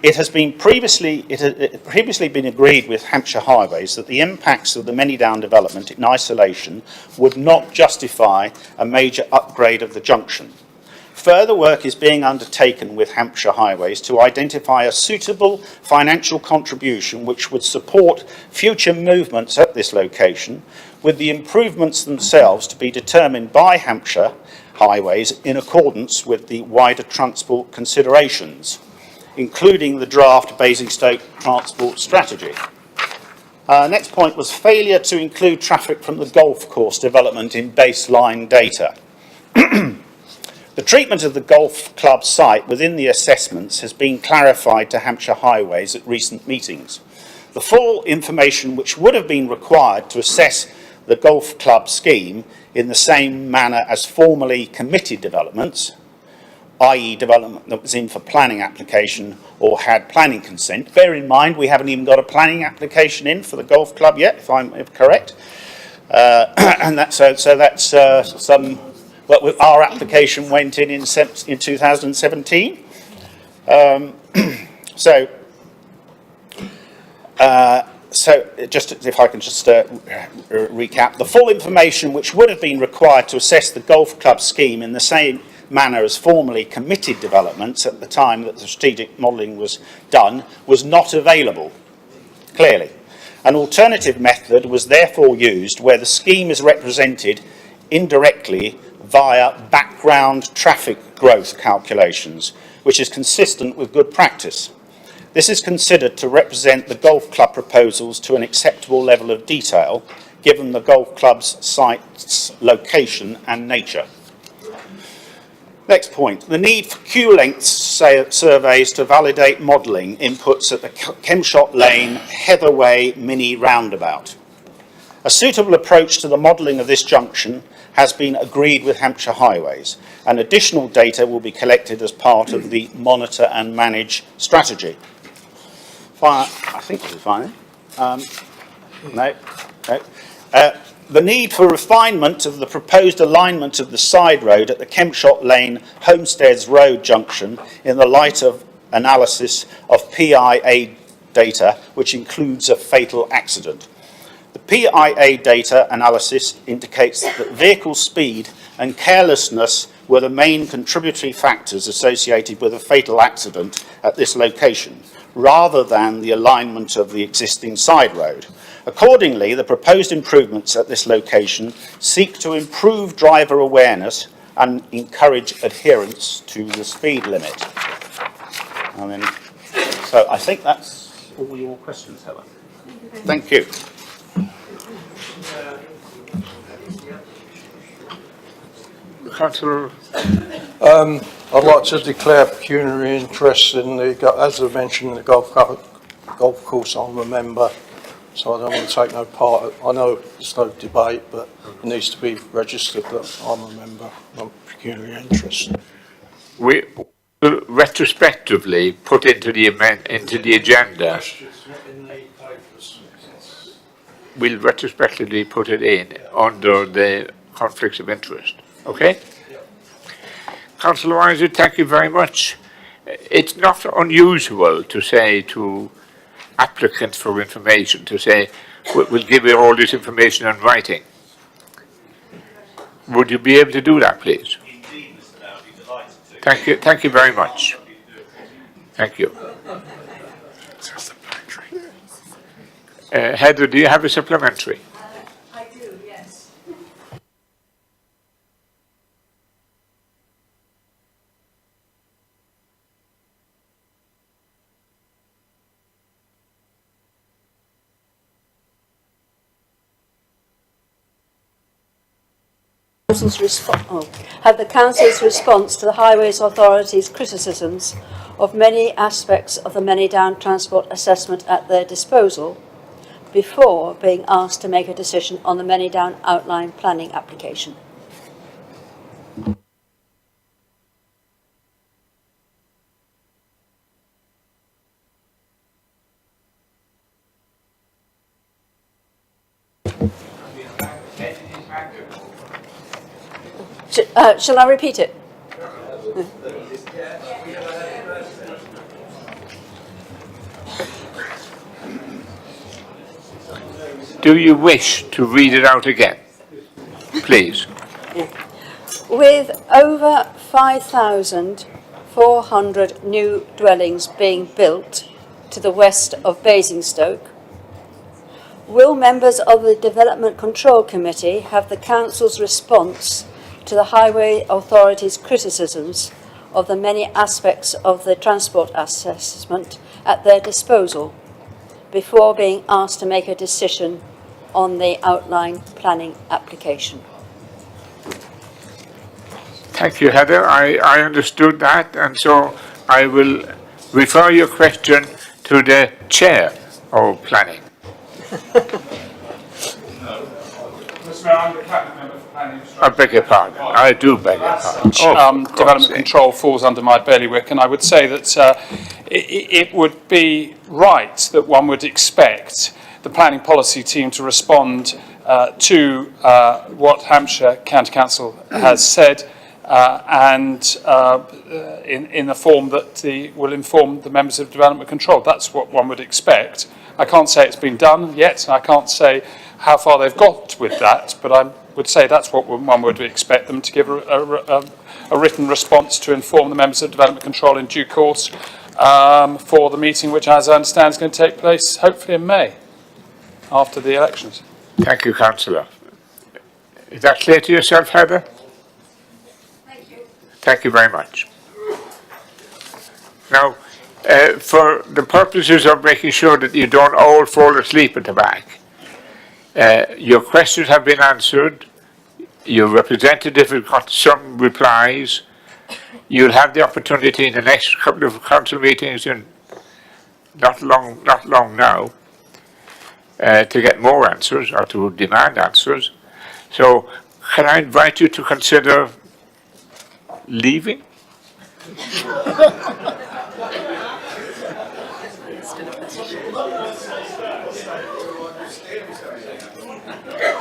It has previously been agreed with Hampshire Highways that the impacts of the Manydown development in isolation would not justify a major upgrade of the junction. Further work is being undertaken with Hampshire Highways to identify a suitable financial contribution which would support future movements at this location, with the improvements themselves to be determined by Hampshire Highways in accordance with the wider transport considerations, including the draft Basingstoke Transport Strategy. Next point was failure to include traffic from the golf course development in baseline data. The treatment of the golf club site within the assessments has been clarified to Hampshire Highways at recent meetings. The full information which would have been required to assess the golf club scheme in the same manner as formally committed developments, i.e. development that was in for planning application or had planning consent. Bear in mind, we haven't even got a planning application in for the golf club yet, if I'm correct. And that's some... Well, our application went in 2017. So just if I can just recap, the full information which would have been required to assess the golf club scheme in the same manner as formally committed developments at the time that the strategic modelling was done was not available, clearly. An alternative method was therefore used where the scheme is represented indirectly via background traffic growth calculations, which is consistent with good practice. This is considered to represent the golf club proposals to an acceptable level of detail, given the golf club's site's location and nature. Next point, the need for queue length surveys to validate modelling inputs at the Kemshott Lane Heatherway mini roundabout. A suitable approach to the modelling of this junction has been agreed with Hampshire Highways, and additional data will be collected as part of the monitor and manage strategy. I think this is fine. No. The need for refinement of the proposed alignment of the side road at the Kemshott Lane Homesteads Road junction in the light of analysis of PIA data, which includes a fatal accident. The PIA data analysis indicates that vehicle speed and carelessness were the main contributory factors associated with a fatal accident at this location, rather than the alignment of the existing side road. Accordingly, the proposed improvements at this location seek to improve driver awareness and encourage adherence to the speed limit. So I think that's all your questions, Helen. Thank you. Councillor. I'd like to declare pecuniary interest in the, as I mentioned, the golf course. I'm a member, so I don't want to take no part. I know there's no debate, but it needs to be registered that I'm a member. I'm pecuniary interest. We will retrospectively put into the agenda. We'll retrospectively put it in under the conflicts of interest. Okay? Councillor Isaac, thank you very much. It's not unusual to say to applicants for information, to say, we'll give you all this information in writing. Would you be able to do that, please? Indeed, Mr. Mayor, I'd be delighted to. Thank you very much. Thank you. Heather, do you have a supplementary? I do, yes. Have the Council's response to the Highways Authority's criticisms of many aspects of the Manydown Transport Assessment at their disposal before being asked to make a decision on the Manydown Outline Planning application. Shall I repeat it? Do you wish to read it out again? Please. With over 5,400 new dwellings being built to the west of Basingstoke, will members of the Development Control Committee have the Council's response to the Highway Authority's criticisms of the many aspects of the transport assessment at their disposal before being asked to make a decision on the outline planning application? Thank you, Heather. I understood that, and so I will refer your question to the Chair of Planning. Mr. Mayor, I'm the cabinet member for planning. I beg your pardon. I do beg your pardon. Development control falls under my bailiwick, and I would say that it would be right that one would expect the planning policy team to respond to what Hampshire County Council has said, and in the form that will inform the members of development control. That's what one would expect. I can't say it's been done yet, and I can't say how far they've got with that, but I would say that's what one would expect them to give a written response to inform the members of development control in due course for the meeting, which, as I understand, is going to take place hopefully in May, after the elections. Thank you, Councillor. Is that clear to yourself, Heather? Thank you. Thank you very much. Now, for the purposes of making sure that you don't all fall asleep at the back, your questions have been answered. Your representative has got some replies. You'll have the opportunity in the next couple of council meetings, in not long now, to get more answers or to demand answers. So, can I invite you to consider leaving?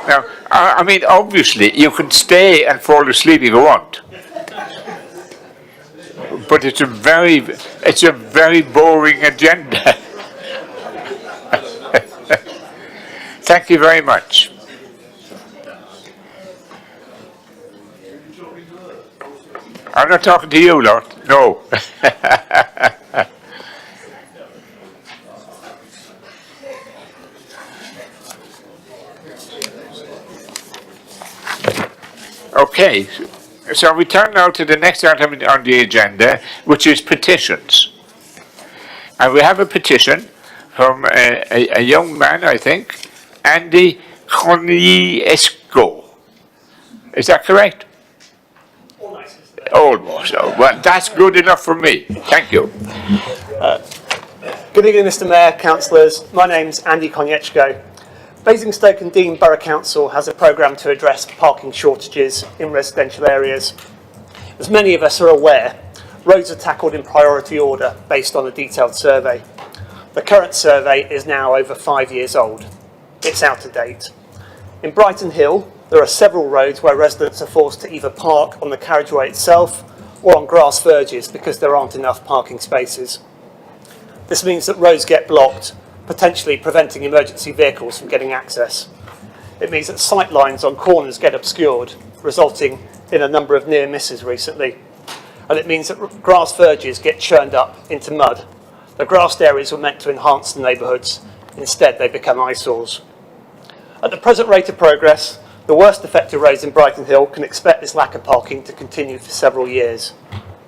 Now, I mean, obviously, you can stay and fall asleep if you want. But it's a very boring agenda. Thank you very much. I'm not talking to you, Lord. No. Okay, so we turn now to the next item on the agenda, which is petitions. And we have a petition from a young man, I think, Andy Koniesko. Is that correct? Almost. Oh, well, that's good enough for me. Thank you. Good evening, Mr. Mayor, councillors. My name's Andy Konietzko. Basingstoke and Dean Borough Council has a programme to address parking shortages in residential areas. As many of us are aware, roads are tackled in priority order based on a detailed survey. The current survey is now over 5 years old. It's out of date. In Brighton Hill, there are several roads where residents are forced to either park on the carriageway itself or on grass verges because there aren't enough parking spaces. This means that roads get blocked, potentially preventing emergency vehicles from getting access. It means that sight lines on corners get obscured, resulting in a number of near misses recently. And it means that grass verges get churned up into mud. The grassed areas were meant to enhance the neighbourhoods. Instead, they become eyesores. At the present rate of progress, the worst affected roads in Brighton Hill can expect this lack of parking to continue for several years,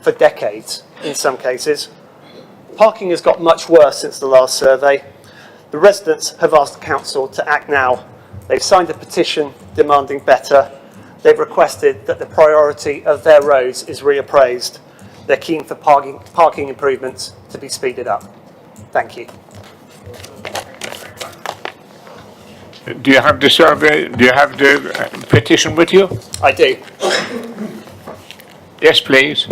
for decades in some cases. Parking has got much worse since the last survey. The residents have asked the council to act now. They've signed a petition demanding better. They've requested that the priority of their roads is reappraised. They're keen for parking improvements to be speeded up. Thank you. Do you have the survey? Do you have the petition with you? I do. Yes, please.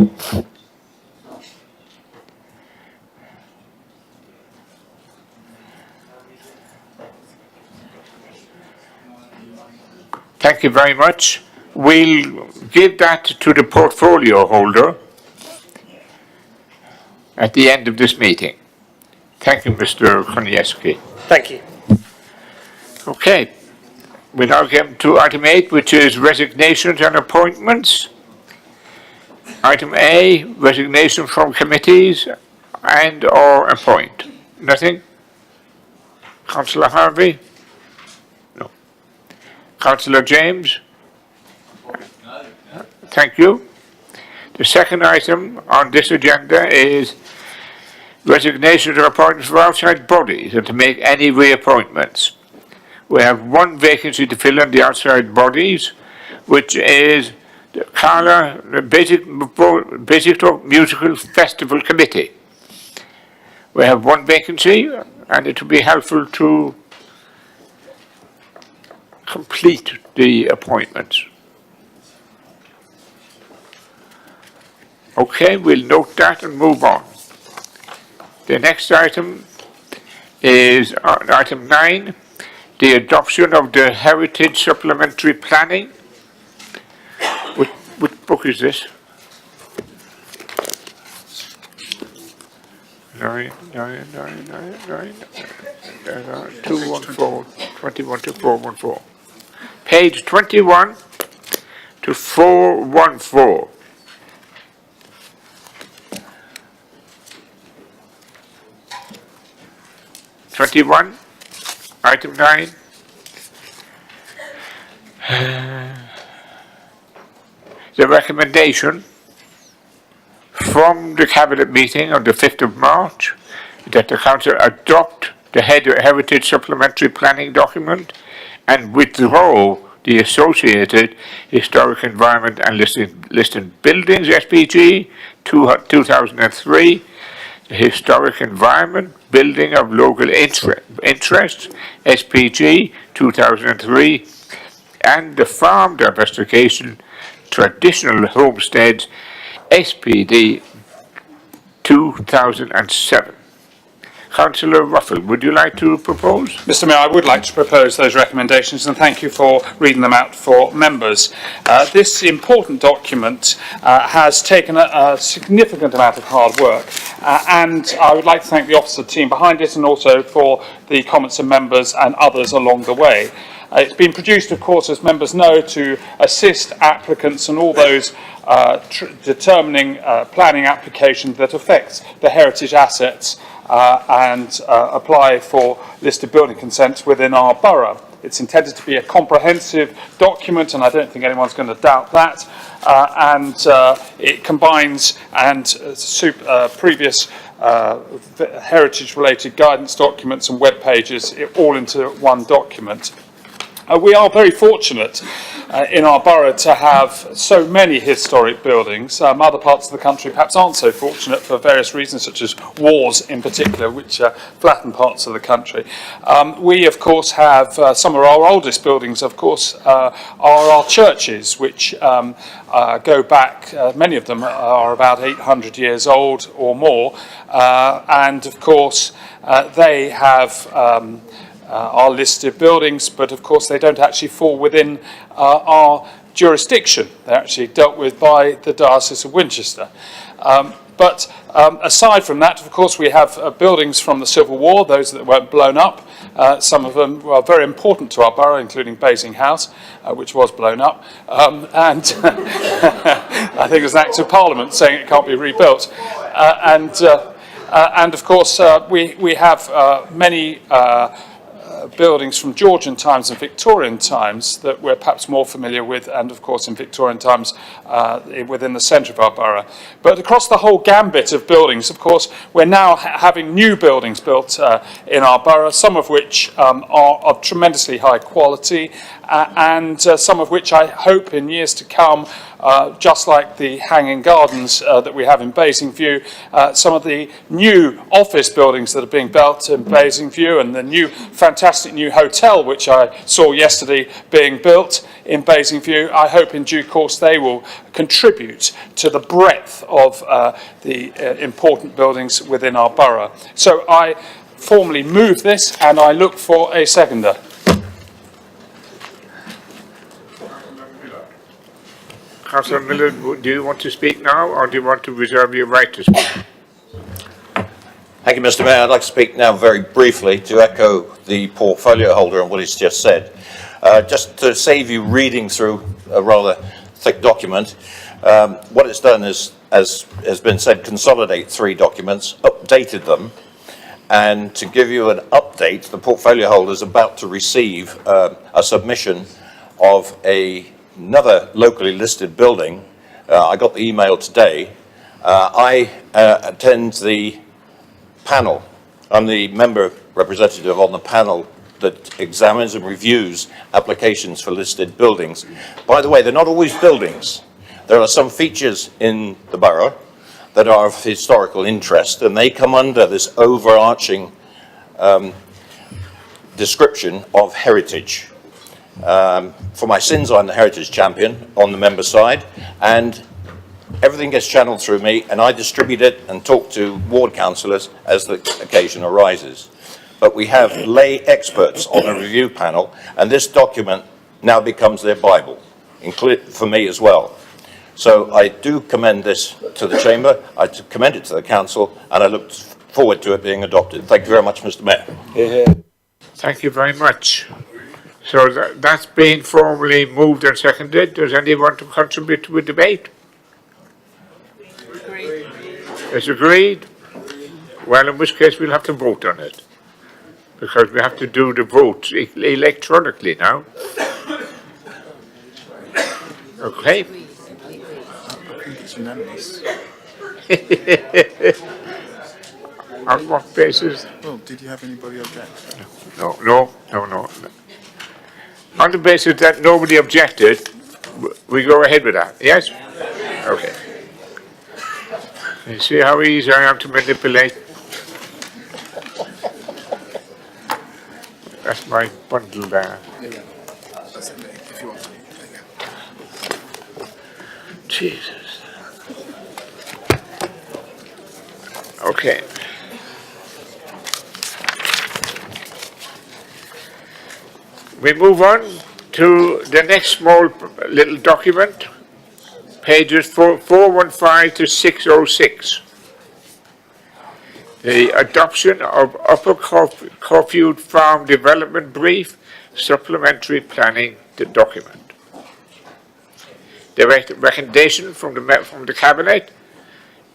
Thank you very much. We'll give that to the portfolio holder at the end of this meeting. Thank you, Mr. Konieski. Thank you. Okay, we now come to item 8, which is resignations and appointments. Item A, resignation from committees and or appoint. Nothing? Councillor Harvey? No. Councillor James? No. Thank you. The second item on this agenda is resignations or appointments for outside bodies and to make any reappointments. We have one vacancy to fill in the outside bodies, which is the Carla Basingstoke Musical Festival Committee. We have one vacancy, and it would be helpful to complete the appointments. Okay, we'll note that and move on. The next item is item 9, the adoption of the Heritage Supplementary Planning. Which book is this? 214, 21 to 414. Page 21 to 414. Item 9. The recommendation from the Cabinet meeting on the 5th of March that the Council adopt the Heritage Supplementary Planning document and withdraw the associated Historic Environment and Listed Buildings SPG 2003, the Historic Environment Building of Local Interest SPG 2003, and the Farm Diversification Traditional Homesteads SPD 2007. Councillor Ruffle, would you like to propose? Mr. Mayor, I would like to propose those recommendations, and thank you for reading them out for members. This important document has taken a significant amount of hard work, and I would like to thank the officer team behind it and also for the comments of members and others along the way. It's been produced, of course, as members know, to assist applicants and all those determining planning applications that affects the heritage assets and apply for listed building consents within our borough. It's intended to be a comprehensive document, and I don't think anyone's going to doubt that. And it combines previous heritage-related guidance documents and web pages all into one document. We are very fortunate in our borough to have so many historic buildings. Other parts of the country perhaps aren't so fortunate for various reasons, such as wars in particular, which flatten parts of the country. We, of course, have some of our oldest buildings, of course, are our churches, which go back, many of them are about 800 years old or more, and, of course, they have are listed buildings, but of course they don't actually fall within our jurisdiction. They're actually dealt with by the Diocese of Winchester. But aside from that, of course, we have buildings from the Civil War, those that weren't blown up. Some of them are very important to our borough, including Basing House, which was blown up. And I think there's an Act of Parliament saying it can't be rebuilt. And of course, we have many buildings from Georgian times and Victorian times that we're perhaps more familiar with, and of course in Victorian times within the centre of our borough. But across the whole gambit of buildings, of course, we're now having new buildings built in our borough, some of which are of tremendously high quality, and some of which I hope in years to come, just like the hanging gardens that we have in Basingview, some of the new office buildings that are being built in Basingview, and the new fantastic new hotel which I saw yesterday being built in Basingview, I hope in due course they will contribute to the breadth of the important buildings within our borough. So I formally move this, and I look for a seconder. Councillor Miller, do you want to speak now, or do you want to reserve your right to speak? Thank you, Mr. Mayor. I'd like to speak now very briefly to echo the portfolio holder and what he's just said. Just to save you reading through a rather thick document, What it's done is, as has been said, consolidate 3 documents, updated them, and to give you an update, the portfolio holder is about to receive a submission of another locally listed building. I got the email today. I attend the panel. I'm the member representative on the panel that examines and reviews applications for listed buildings. By the way, they're not always buildings. There are some features in the borough that are of historical interest, and they come under this overarching description of heritage. For my sins, I'm the heritage champion on the member side, and everything gets channeled through me, and I distribute it and talk to ward councillors as the occasion arises. But we have lay experts on a review panel, and this document now becomes their Bible, including for me as well. So I do commend this to the Chamber, I commend it to the Council, and I look forward to it being adopted. Thank you very much, Mr. Mayor. Thank you very much. So that's been formally moved and seconded. Does anyone want to contribute to a debate? Agreed. It's agreed? Well, in which case we'll have to vote on it, because we have to do the votes electronically now. Okay. I think it's unanimous. On what basis? Well, did you have anybody object? No. On the basis that nobody objected, we go ahead with that, yes? Okay. You see how easy I am to manipulate? That's my bundle there. If you want to. Jesus. Okay. We move on to the next small little document, pages 415 to 606. The adoption of Upper Corfield Farm Development Brief Supplementary Planning document. The recommendation from the Cabinet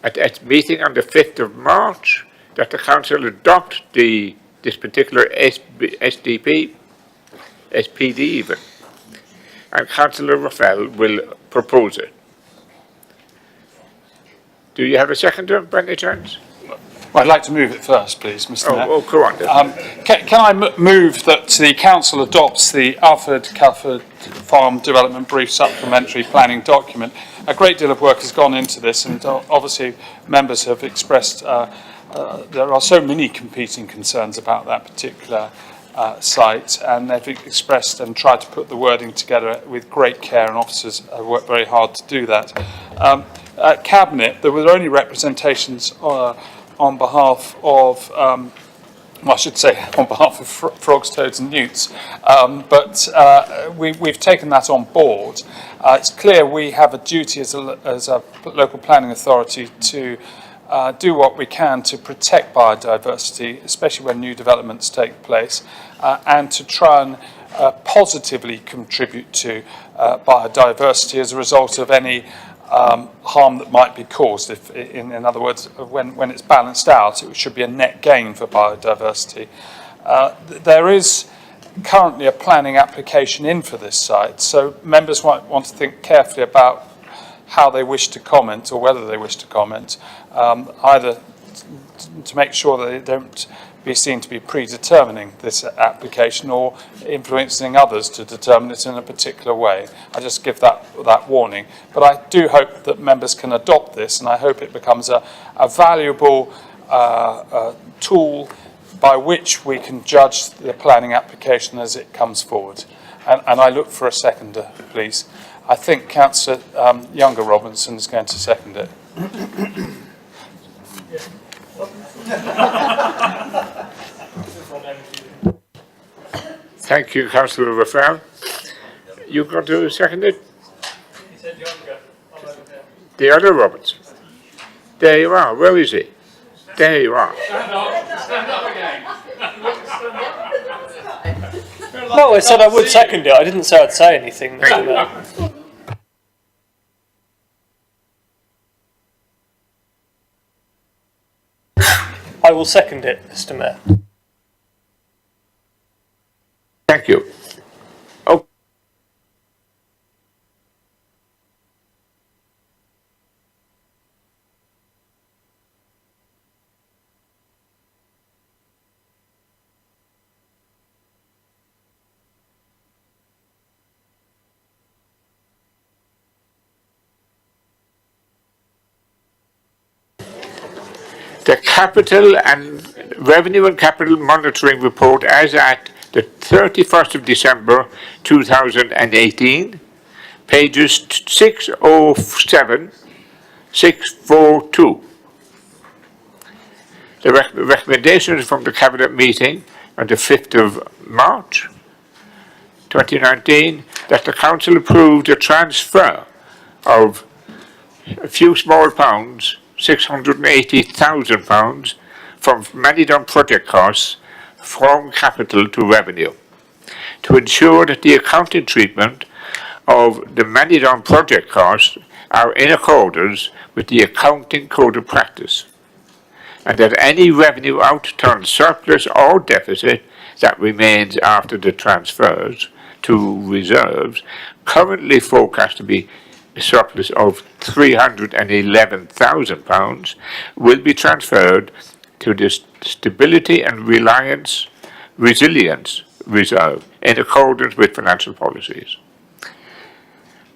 at its meeting on the 5th of March that the Council adopt this particular SPD even, and Councillor Raphael will propose it. Do you have a seconder by any chance? Well, I'd like to move it first, please, Mr. Mayor. Oh, go on then. Can I move that the Council adopts the Alford Farm Development Brief Supplementary Planning document? A great deal of work has gone into this, and obviously members have expressed there are so many competing concerns about that particular site, and they've expressed and tried to put the wording together with great care, and officers have worked very hard to do that. At Cabinet, there were only representations on behalf of, well, I should say on behalf of frogs, toads and newts, but we've taken that on board. It's clear we have a duty as a local planning authority to do what we can to protect biodiversity, especially when new developments take place, and to try and positively contribute to biodiversity as a result of any harm that might be caused. If, in other words, when it's balanced out, it should be a net gain for biodiversity. There is currently a planning application in for this site, so members might want to think carefully about how they wish to comment or whether they wish to comment, either to make sure that they don't be seen to be predetermining this application or influencing others to determine it in a particular way. I just give that warning. But I do hope that members can adopt this, and I hope it becomes a valuable tool by which we can judge the planning application as it comes forward. And I look for a seconder, please. I think Councillor Younger Robinson is going to second it. Thank you, Councillor Raphael. You got to second it? He said Younger. The other Robinson. There you are. Where is he? There you are. Stand up again. No, I said I would second it. I didn't say I'd say anything. I will second it, Mr. Mayor. Thank you. Oh, the Capital and Revenue and Capital Monitoring Report as at the 31st of December 2018, pages 607, 642. The recommendations from the Cabinet meeting on the 5th of March 2019 that the Council approved the transfer of a few small pounds, £680,000 from money-done project costs from capital to revenue, to ensure that the accounting treatment of the money-done project costs are in accordance with the Accounting Code of Practice, and that any revenue outturn surplus or deficit that remains after the transfers to reserves, currently forecast to be a surplus of £311,000, will be transferred to the Stability and Resilience Reserve in accordance with financial policies.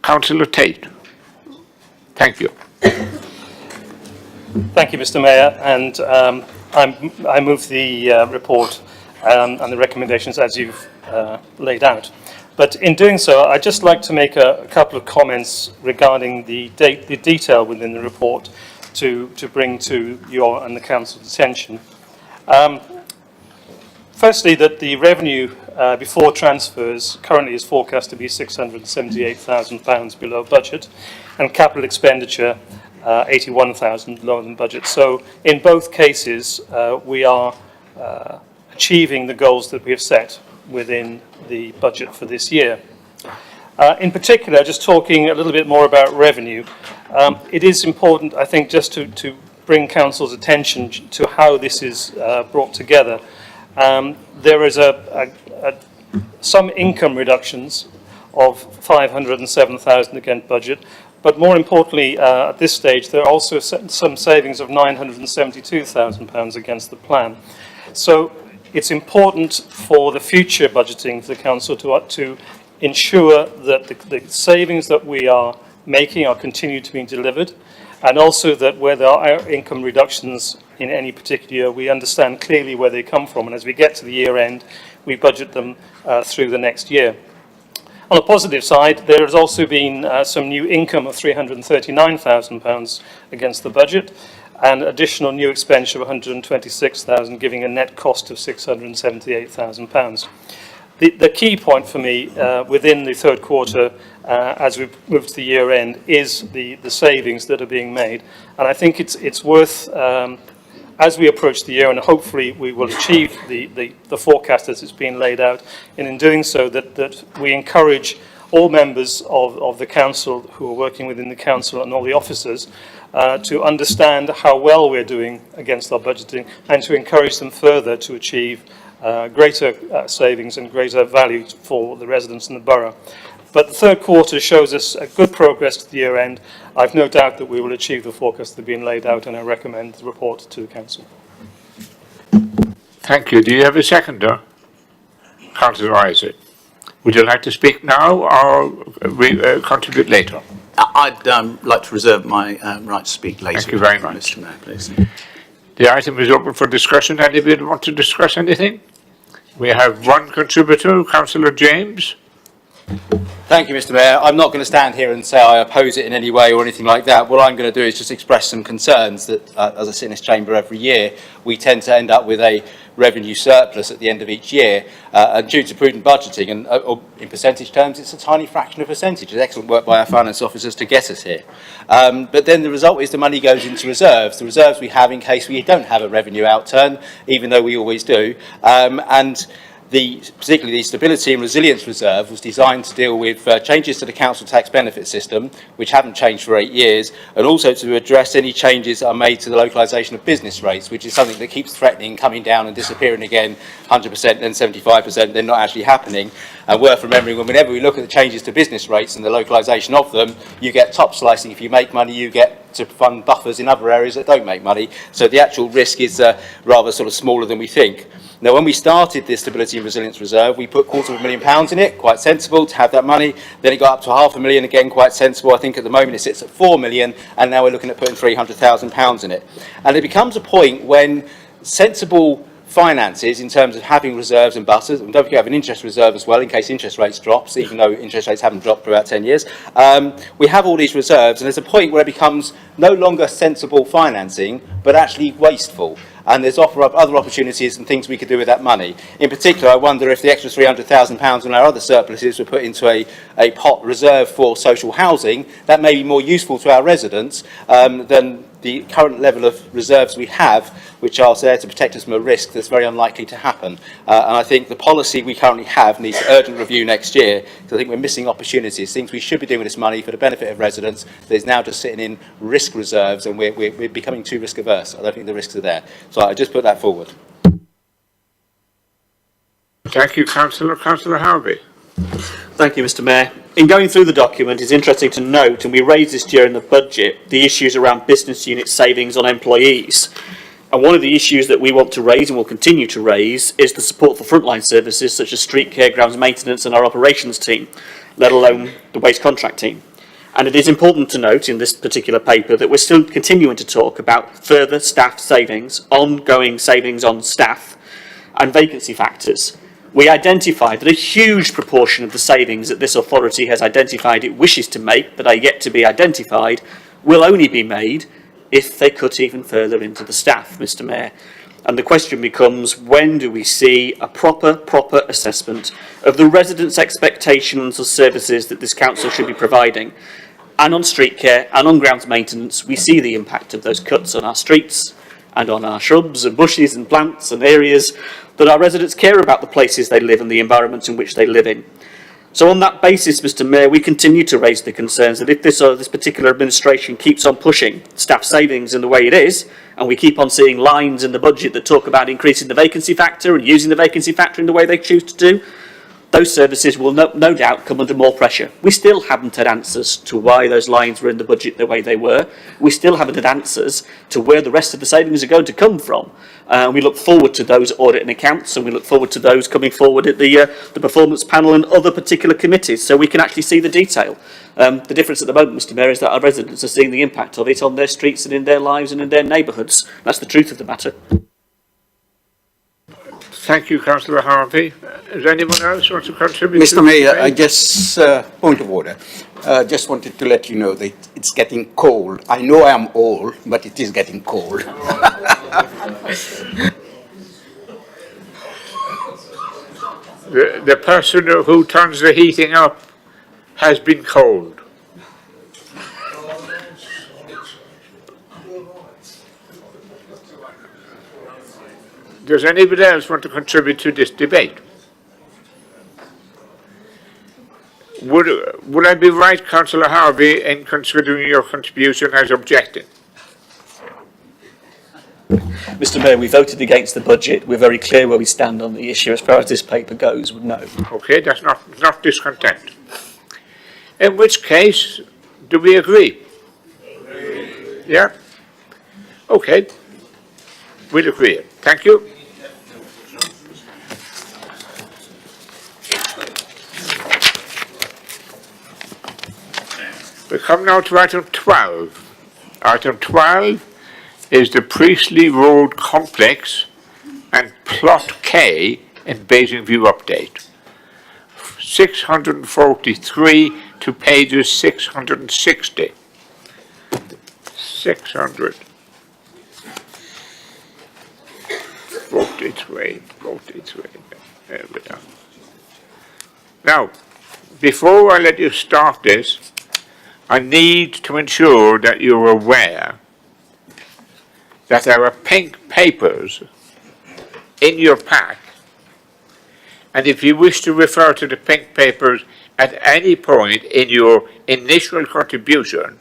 Councillor Tate. Thank you. Thank you, Mr. Mayor, and I move the report and the recommendations as you've laid out. But in doing so, I'd just like to make a couple of comments regarding the detail within the report to bring to your and the Council's attention. Firstly, that the revenue before transfers currently is forecast to be £678,000 below budget, and capital expenditure £81,000 lower than budget. So in both cases, we are achieving the goals that we have set within the budget for this year. In particular, just talking a little bit more about revenue, it is important, I think, just to bring Council's attention to how this is brought together. There is some income reductions of £507,000 against budget, but more importantly, at this stage, there are also some savings of £972,000 against the plan. So it's important for the future budgeting for the Council to ensure that the savings that we are making are continued to be delivered, and also that where there are income reductions in any particular year, we understand clearly where they come from, and as we get to the year end, we budget them through the next year. On the positive side, there has also been some new income of £339,000 against the budget, and additional new expenditure of £126,000, giving a net cost of £678,000. The key point for me within the third quarter, as we move to the year end, is the savings that are being made. And I think it's worth, as we approach the year, and hopefully we will achieve the forecast as it's been laid out, and in doing so that we encourage all members of the Council who are working within the Council and all the officers to understand how well we're doing against our budgeting, and to encourage them further to achieve greater savings and greater value for the residents in the borough. But the third quarter shows us a good progress to the year end. I've no doubt that we will achieve the forecast that have been laid out, and I recommend the report to the Council. Thank you. Do you have a seconder? Councillor Isaac. Would you like to speak now or contribute later? I'd like to reserve my right to speak later. Thank you very much. Mr. Mayor, please. The item is open for discussion. Anybody want to discuss anything? We have one contributor, Councillor James. Thank you, Mr. Mayor. I'm not going to stand here and say I oppose it in any way or anything like that. What I'm going to do is just express some concerns that, as I sit in this chamber every year, we tend to end up with a revenue surplus at the end of each year, and due to prudent budgeting, and in percentage terms, it's a tiny fraction of a percentage. It's excellent work by our finance officers to get us here. But then the result is the money goes into reserves, the reserves we have in case we don't have a revenue outturn, even though we always do. And particularly the Stability and Resilience Reserve was designed to deal with changes to the council tax benefit system, which haven't changed for 8 years, and also to address any changes that are made to the localisation of business rates, which is something that keeps threatening, coming down and disappearing again, 100%, then 75%, then not actually happening. And worth remembering, whenever we look at the changes to business rates and the localisation of them, you get top slicing. If you make money, you get to fund buffers in other areas that don't make money. So the actual risk is rather sort of smaller than we think. Now, when we started this Stability and Resilience Reserve, we put £250,000 in it, quite sensible to have that money. Then it got up to £500,000, again, quite sensible. I think at the moment it sits at £4 million, and now we're looking at putting £300,000 in it. And it becomes a point when sensible finances, in terms of having reserves and buffers, and don't forget, have an interest reserve as well in case interest rates drops, even though interest rates haven't dropped for about 10 years. We have all these reserves, and there's a point where it becomes no longer sensible financing, but actually wasteful. And there's other opportunities and things we could do with that money. In particular, I wonder if the extra £300,000 on our other surpluses were put into a pot reserve for social housing, that may be more useful to our residents than the current level of reserves we have, which are there to protect us from a risk that's very unlikely to happen. And I think the policy we currently have needs urgent review next year, because I think we're missing opportunities, things we should be doing with this money for the benefit of residents that is now just sitting in risk reserves, and we're becoming too risk averse. I don't think the risks are there. So I just put that forward. Thank you, Councillor. Councillor Harvey. Thank you, Mr. Mayor. In going through the document, it's interesting to note, and we raised this during the budget, the issues around business unit savings on employees. And one of the issues that we want to raise and will continue to raise is the support for frontline services such as street care, grounds maintenance and our operations team, let alone the waste contract team. And it is important to note in this particular paper that we're still continuing to talk about further staff savings, ongoing savings on staff and vacancy factors. We identified that a huge proportion of the savings that this authority has identified it wishes to make, that are yet to be identified, will only be made if they cut even further into the staff, Mr. Mayor. And the question becomes, when do we see a proper assessment of the residents' expectations of services that this council should be providing? And on street care and on grounds maintenance, we see the impact of those cuts on our streets and on our shrubs and bushes and plants and areas that our residents care about the places they live and the environments in which they live in. So on that basis, Mr. Mayor, we continue to raise the concerns that if this particular administration keeps on pushing staff savings in the way it is, and we keep on seeing lines in the budget that talk about increasing the vacancy factor and using the vacancy factor in the way they choose to do, those services will no doubt come under more pressure. We still haven't had answers to why those lines were in the budget the way they were. We still haven't had answers to where the rest of the savings are going to come from. We look forward to those audit and accounts, and we look forward to those coming forward at the performance panel and other particular committees, so we can actually see the detail. The difference at the moment, Mr. Mayor, is that our residents are seeing the impact of it on their streets and in their lives and in their neighbourhoods. That's the truth of the matter. Thank you, Councillor Harvey. Does anyone else want to contribute? Mr. Mayor, I just, point of order, just wanted to let you know that it's getting cold. I know I am old, but it is getting cold. The person who turns the heating up has been cold. Does anybody else want to contribute to this debate? Would I be right, Councillor Harvey, in considering your contribution as objecting? Mr. Mayor, we voted against the budget. We're very clear where we stand on the issue as far as this paper goes. No. Okay, that's not discontent. In which case, do we agree? Yeah? Okay. We'll agree. Thank you. We come now to item 12. Item 12 is the Priestley Road Complex and Plot K in Basingview update. 643 to pages 660. 643. There we go. Now, before I let you start this, I need to ensure that you're aware that there are pink papers in your pack And if you wish to refer to the pink papers at any point in your initial contribution,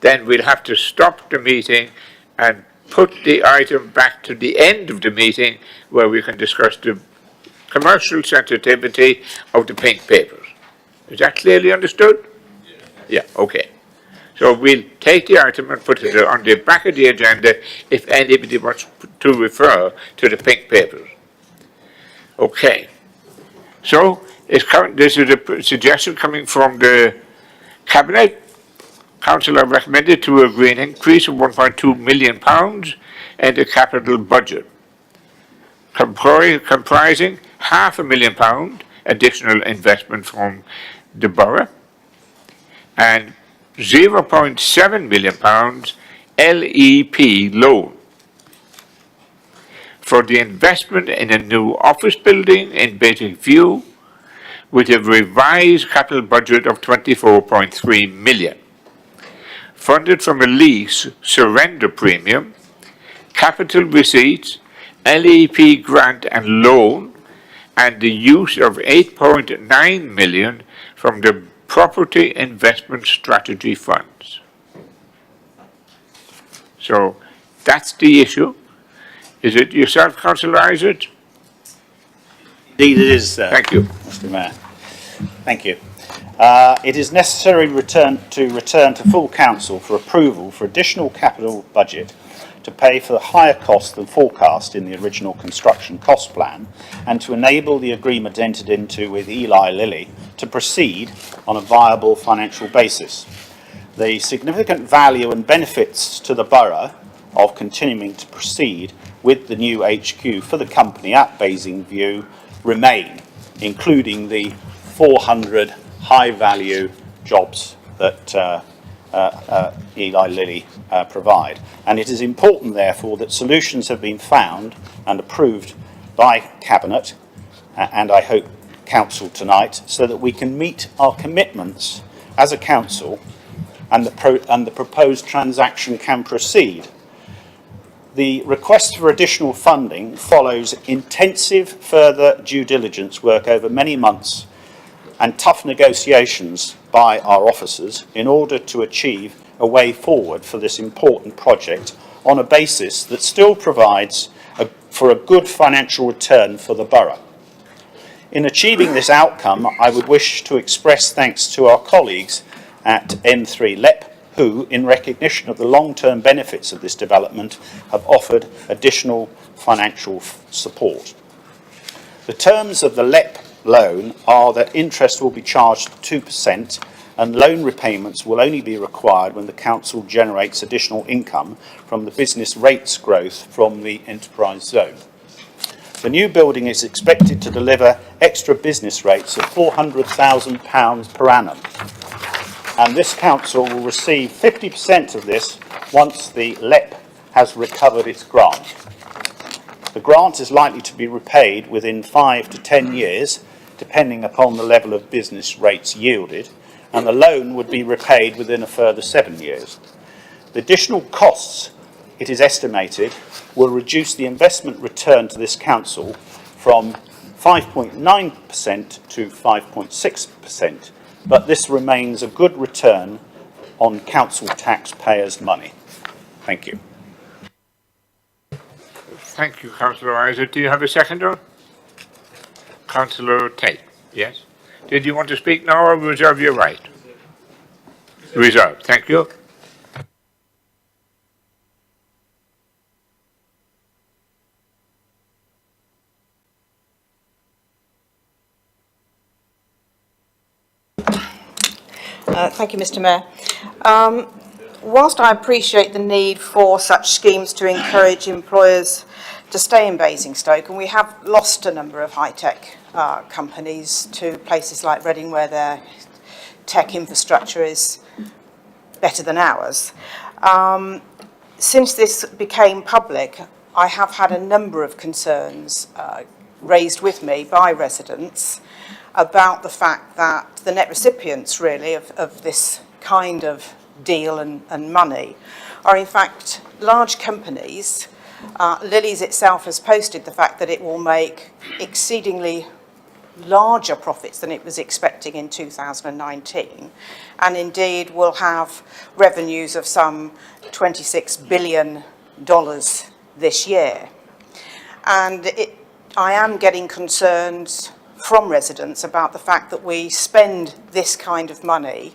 then we'll have to stop the meeting and put the item back to the end of the meeting where we can discuss the commercial sensitivity of the pink papers. Is that clearly understood? Yeah, okay. So we'll take the item and put it on the back of the agenda if anybody wants to refer to the pink papers. Okay. So this is a suggestion coming from the Cabinet. Council have recommended to agree an increase of £1.2 million in the capital budget, comprising £500,000 additional investment from the borough and £0.7 million LEP loan for the investment in a new office building in Basic View with a revised capital budget of £24.3 million. Funded from a lease surrender premium, capital receipts, LEP grant and loan, and the use of £8.9 million from the Property Investment Strategy Funds. So that's the issue. Is it yourself, Councillor Isaac? Indeed it is, Thank you. Mr. Mayor. Thank you. It is necessary to return to full council for approval for additional capital budget to pay for the higher cost than forecast in the original construction cost plan and to enable the agreement entered into with Eli Lilly to proceed on a viable financial basis. The significant value and benefits to the borough of continuing to proceed with the new HQ for the company at Basing View remain, including the 400 high-value jobs that Eli Lilly provide. And it is important, therefore, that solutions have been found and approved by Cabinet, and I hope Council tonight, so that we can meet our commitments as a Council and the proposed transaction can proceed. The request for additional funding follows intensive further due diligence work over many months and tough negotiations by our officers in order to achieve a way forward for this important project on a basis that still provides for a good financial return for the borough. In achieving this outcome, I would wish to express thanks to our colleagues at M3 LEP, who, in recognition of the long-term benefits of this development, have offered additional financial support. The terms of the LEP loan are that interest will be charged 2% and loan repayments will only be required when the council generates additional income from the business rates growth from the enterprise zone. The new building is expected to deliver extra business rates of £400,000 per annum, and this council will receive 50% of this once the LEP has recovered its grant. The grant is likely to be repaid within 5 to 10 years, depending upon the level of business rates yielded, and the loan would be repaid within a further 7 years. The additional costs, it is estimated, will reduce the investment return to this council from 5.9% to 5.6%, but this remains a good return on council taxpayers' money. Thank you. Thank you, Councillor Isaac. Do you have a seconder? Councillor Tate, yes? Did you want to speak now or reserve your right? Reserve, thank you. Thank you, Mr. Mayor. Whilst I appreciate the need for such schemes to encourage employers to stay in Basingstoke, and we have lost a number of high-tech companies to places like Reading where their tech infrastructure is better than ours. Since this became public, I have had a number of concerns raised with me by residents about the fact that the net recipients, really, of this kind of deal and money are, in fact, large companies. Lilly's itself has posted the fact that it will make exceedingly larger profits than it was expecting in 2019, and indeed will have revenues of some $26 billion this year. And I am getting concerns from residents about the fact that we spend this kind of money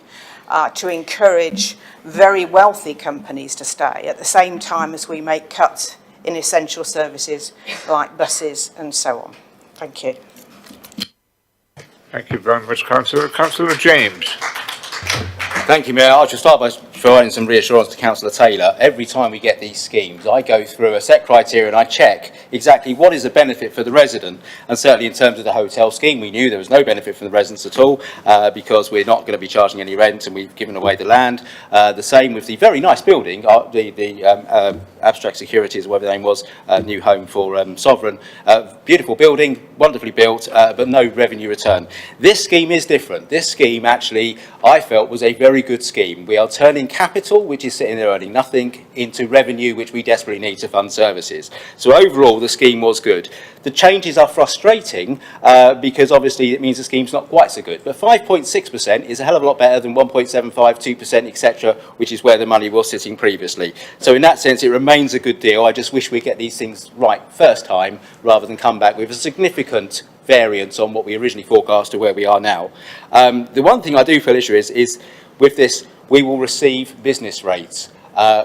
to encourage very wealthy companies to stay at the same time as we make cuts in essential services like buses and so on. Thank you. Thank you very much, Councillor. Councillor James. Thank you, Mayor. I should start by providing some reassurance to Councillor Taylor. Every time we get these schemes, I go through a set criteria and I check exactly what is the benefit for the resident. And certainly in terms of the hotel scheme, we knew there was no benefit for the residents at all because we're not going to be charging any rent and we've given away the land. The same with the very nice building, the Abstract Securities, or whatever the name was, new home for Sovereign. Beautiful building, wonderfully built, but no revenue return. This scheme is different. This scheme actually, I felt, was a very good scheme. We are turning capital, which is sitting there earning nothing, into revenue, which we desperately need to fund services. So overall, the scheme was good. The changes are frustrating because obviously it means the scheme's not quite so good. But 5.6% is a hell of a lot better than 1.75%, 2%, etc., which is where the money was sitting previously. So in that sense, it remains a good deal. I just wish we get these things right first time rather than come back with a significant variance on what we originally forecast to where we are now. The one thing I do feel issue is with this, we will receive business rates.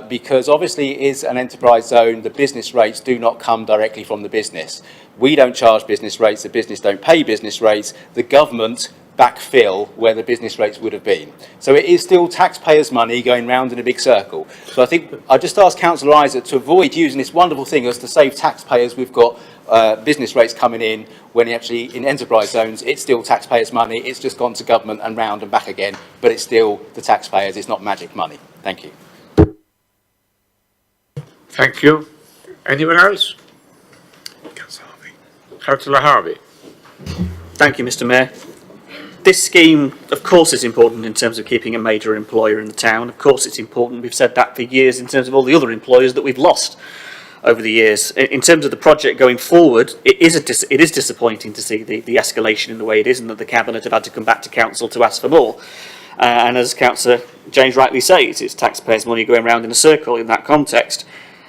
Because obviously it is an enterprise zone, the business rates do not come directly from the business. We don't charge business rates, the business don't pay business rates, the government backfill where the business rates would have been. So it is still taxpayers' money going round in a big circle. So I think I just asked Councillor Isaac to avoid using this wonderful thing as to save taxpayers. We've got business rates coming in when actually in enterprise zones it's still taxpayers' money. It's just gone to government and round and back again, but it's still the taxpayers. It's not magic money. Thank you. Thank you. Anyone else? Councillor Harvey. Thank you, Mr. Mayor. This scheme, of course, is important in terms of keeping a major employer in the town. Of course, it's important. We've said that for years in terms of all the other employers that we've lost over the years. In terms of the project going forward, it is disappointing to see the escalation in the way it is and that the Cabinet have had to come back to Council to ask for more. And as Councillor James rightly says, it's taxpayers' money going round in a circle in that context.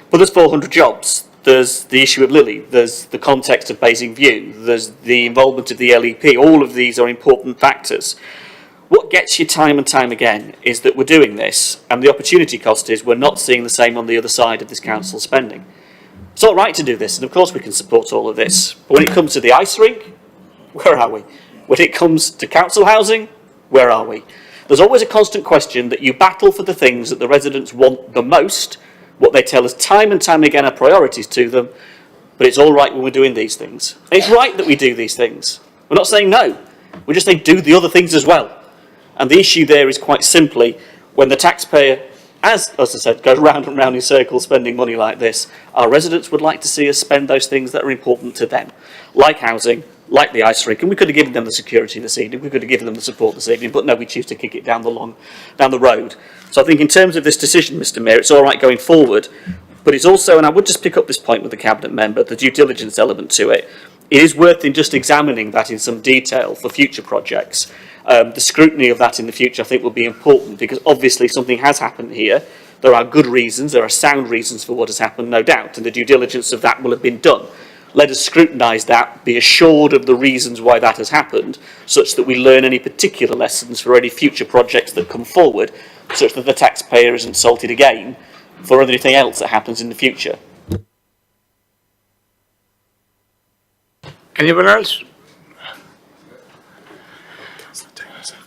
But there's 400 jobs. There's the issue of Lily, there's the context of Basing View, there's the involvement of the LEP. All of these are important factors. What gets you time and time again is that we're doing this, and the opportunity cost is we're not seeing the same on the other side of this council spending. It's all right to do this, and of course we can support all of this, but when it comes to the ice rink, where are we? When it comes to council housing, where are we? There's always a constant question that you battle for the things that the residents want the most, what they tell us time and time again are priorities to them, but it's all right when we're doing these things. And it's right that we do these things. We're not saying no. We're just saying do the other things as well. And the issue there is quite simply when the taxpayer, as I said, goes round and round in circles spending money like this, our residents would like to see us spend those things that are important to them, like housing, like the ice rink, and we could have given them the security this evening, we could have given them the support this evening, but no, we choose to kick it down the road. So I think in terms of this decision, Mr. Mayor, it's all right going forward, but it's also, and I would just pick up this point with the Cabinet member, the due diligence element to it. It is worth in just examining that in some detail for future projects. The scrutiny of that in the future, I think, will be important because obviously something has happened here. There are good reasons, there are sound reasons for what has happened, no doubt, and the due diligence of that will have been done. Let us scrutinise that, be assured of the reasons why that has happened, such that we learn any particular lessons for any future projects that come forward, such that the taxpayer isn't salted again for anything else that happens in the future. Anyone else?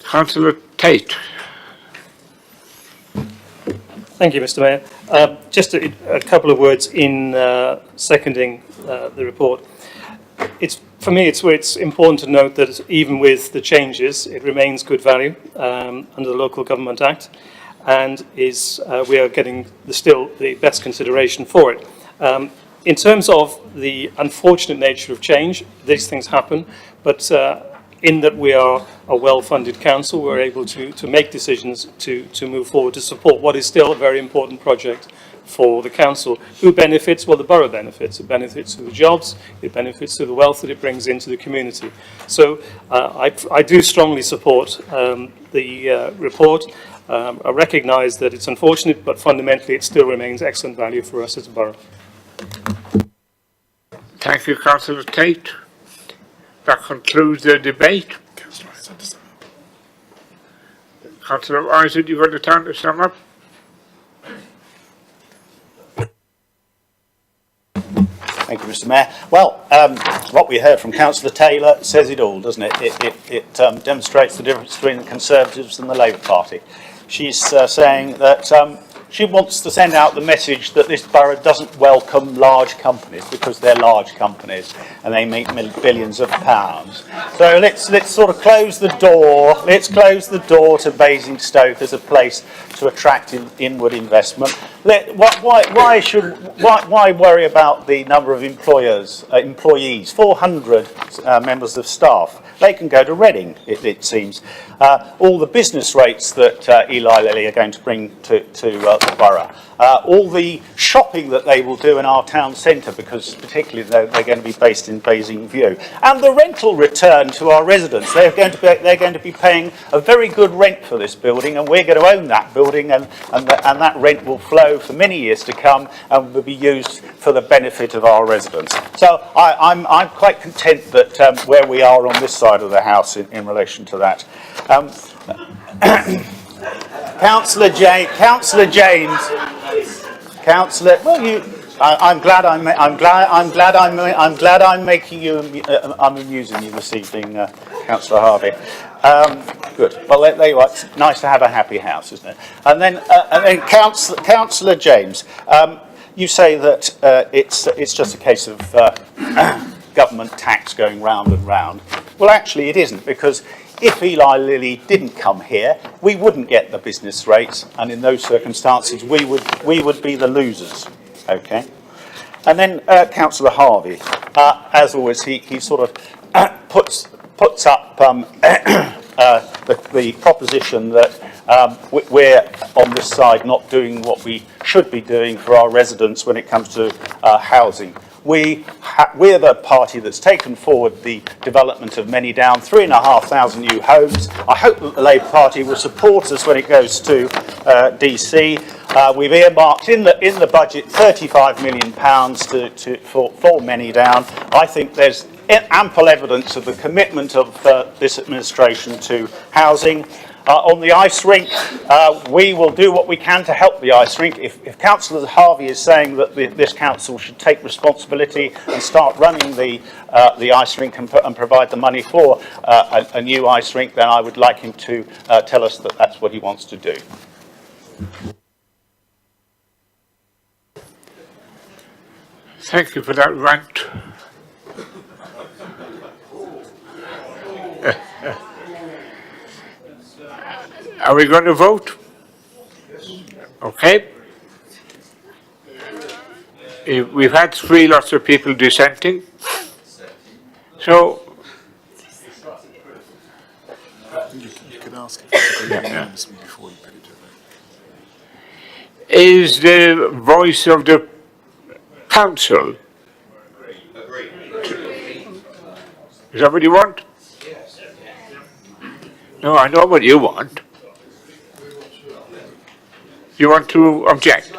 Councillor Tate. Thank you, Mr. Mayor. Just a couple of words in seconding the report. For me, it's important to note that even with the changes, it remains good value under the Local Government Act, and we are getting still the best consideration for it. In terms of the unfortunate nature of change, these things happen, but in that we are a well-funded council, we're able to make decisions to move forward to support what is still a very important project for the council. Who benefits? Well, the borough benefits. It benefits through the jobs, it benefits through the wealth that it brings into the community. So I do strongly support the report. I recognise that it's unfortunate, but fundamentally it still remains excellent value for us as a borough. Thank you, Councillor Tate. That concludes the debate. Councillor Isaac, you got the time to sum up? Thank you, Mr. Mayor. Well, what we heard from Councillor Taylor says it all, doesn't it? It demonstrates the difference between the Conservatives and the Labour Party. She's saying that she wants to send out the message that this borough doesn't welcome large companies because they're large companies and they make billions of pounds. So let's sort of close the door. Let's close the door to Basingstoke as a place to attract inward investment. Why worry about the number of employees? 400 members of staff. They can go to Reading, it seems. All the business rates that Eli Lilly are going to bring to the borough. All the shopping that they will do in our town centre, because particularly they're going to be based in Basingview. And the rental return to our residents. They're going to be paying a very good rent for this building, and we're going to own that building, and that rent will flow for many years to come and will be used for the benefit of our residents. So I'm quite content that where we are on this side of the house in relation to that. Councillor James. Well, I'm glad I'm making you. I'm amusing you this evening, Councillor Harvey. Good. Well, there you are. It's nice to have a happy house, isn't it? And then Councillor James, you say that it's just a case of government tax going round and round. Well, actually, it isn't, because if Eli Lilly didn't come here, we wouldn't get the business rates, and in those circumstances, we would be the losers. Okay. And then Councillor Harvey, as always, he sort of puts up the proposition that we're on this side not doing what we should be doing for our residents when it comes to housing. We're the party that's taken forward the development of Many Down, 3,500 new homes. I hope that the Labour Party will support us when it goes to DC. We've earmarked in the budget £35 million for Many Down. I think there's ample evidence of the commitment of this administration to housing. On the ice rink, we will do what we can to help the ice rink. If Councillor Harvey is saying that this council should take responsibility and start running the ice rink and provide the money for a new ice rink, then I would like him to tell us that that's what he wants to do. Thank you for that rant. Are we going to vote? Okay. We've had 3 lots of people dissenting. So you can ask if unanimously before you put it to a vote. Is the voice of the council? Is that what you want? No, I know what you want. You want to object?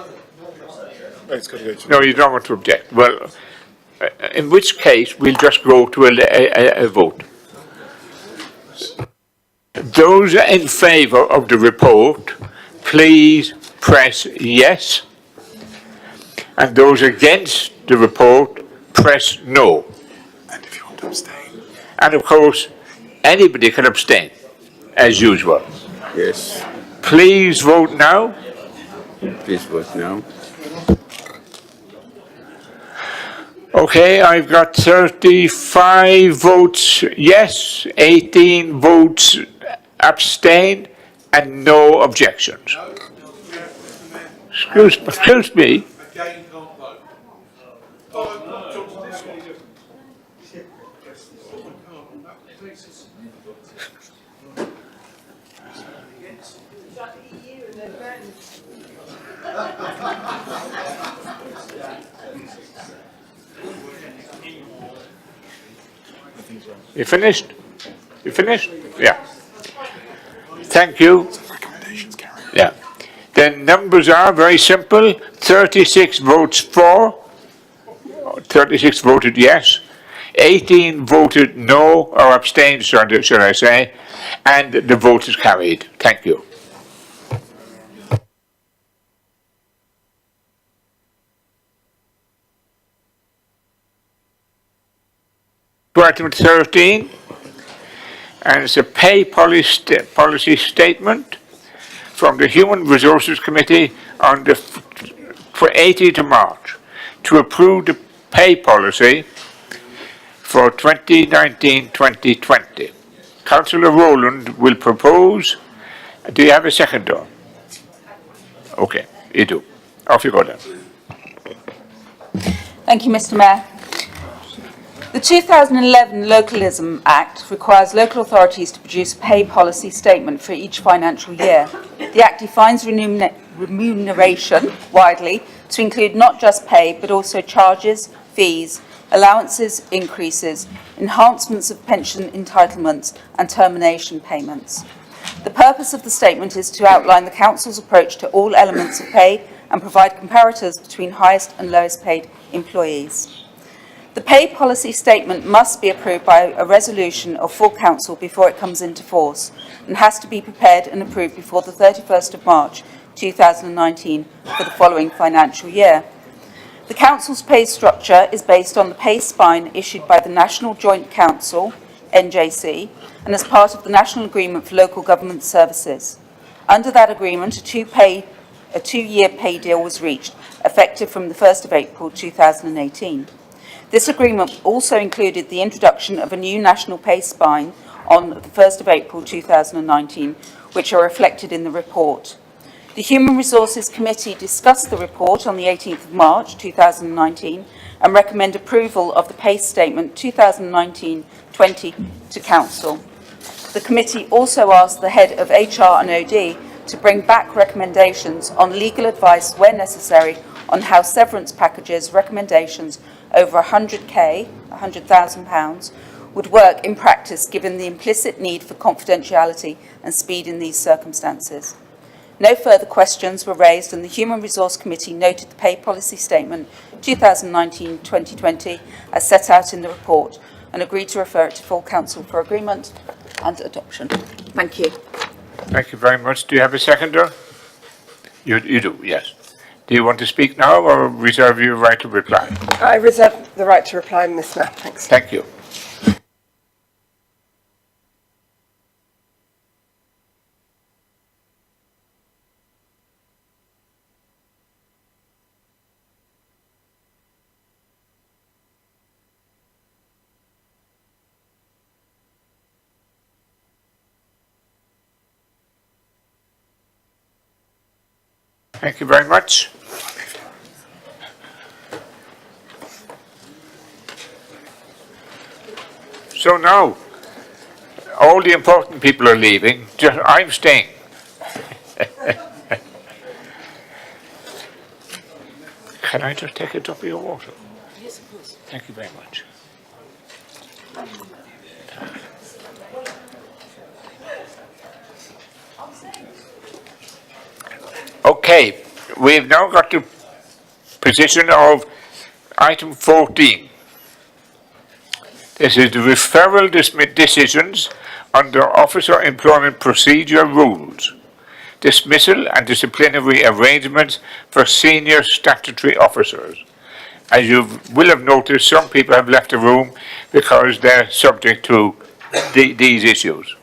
No, you don't want to object. Well, in which case, we'll just go to a vote. Those in favour of the report, please press yes. And those against the report, press no. And if you want to abstain. And of course, anybody can abstain, as usual. Yes. Please vote now. Please vote now. Okay, I've got 35 votes yes, 18 votes abstain, and no objections. Excuse me. You finished? You finished? Yeah. Thank you. Yeah. The numbers are very simple. 36 votes for, 36 voted yes, 18 voted no or abstained, should I say, and the vote is carried. Thank you. To item 13, and it's a pay policy statement from the Human Resources Committee on the for 18th of March to approve the pay policy for 2019-2020. Councillor Rowland will propose. Do you have a seconder? Okay, you do. Off you go then. Thank you, Mr. Mayor. The 2011 Localism Act requires local authorities to produce a pay policy statement for each financial year. The Act defines remuneration widely to include not just pay but also charges, fees, allowances, increases, enhancements of pension entitlements and termination payments. The purpose of the statement is to outline the Council's approach to all elements of pay and provide comparators between highest and lowest paid employees. The pay policy statement must be approved by a resolution of full council before it comes into force and has to be prepared and approved before the 31st of March 2019 for the following financial year. The council's pay structure is based on the pay spine issued by the National Joint Council, NJC, and as part of the National Agreement for Local Government Services. Under that agreement, a two-year pay deal was reached, effective from the 1st of April 2018. This agreement also included the introduction of a new national pay spine on the 1st of April 2019, which are reflected in the report. The Human Resources Committee discussed the report on the 18th of March 2019 and recommend approval of the pay statement 2019-20 to Council. The committee also asked the head of HR and OD to bring back recommendations on legal advice where necessary on how severance packages recommendations over £100,000 would work in practice given the implicit need for confidentiality and speed in these circumstances. No further questions were raised and the Human Resource Committee noted the pay policy statement 2019-2020 as set out in the report and agreed to refer it to full council for agreement and adoption. Thank you. Thank you very much. Do you have a seconder? You do, yes. Do you want to speak now or reserve your right to reply? I reserve the right to reply, Ms. Mayor. Thanks. Thank you. Thank you very much. So now, all the important people are leaving, just I'm staying. Can I just take a drop of your water? Yes, of course. Thank you very much. Okay, we've now got the position of item 14. This is the referral decisions under Officer Employment Procedure Rules, dismissal and disciplinary arrangements for senior statutory officers. As you will have noticed, some people have left the room because they're subject to these issues.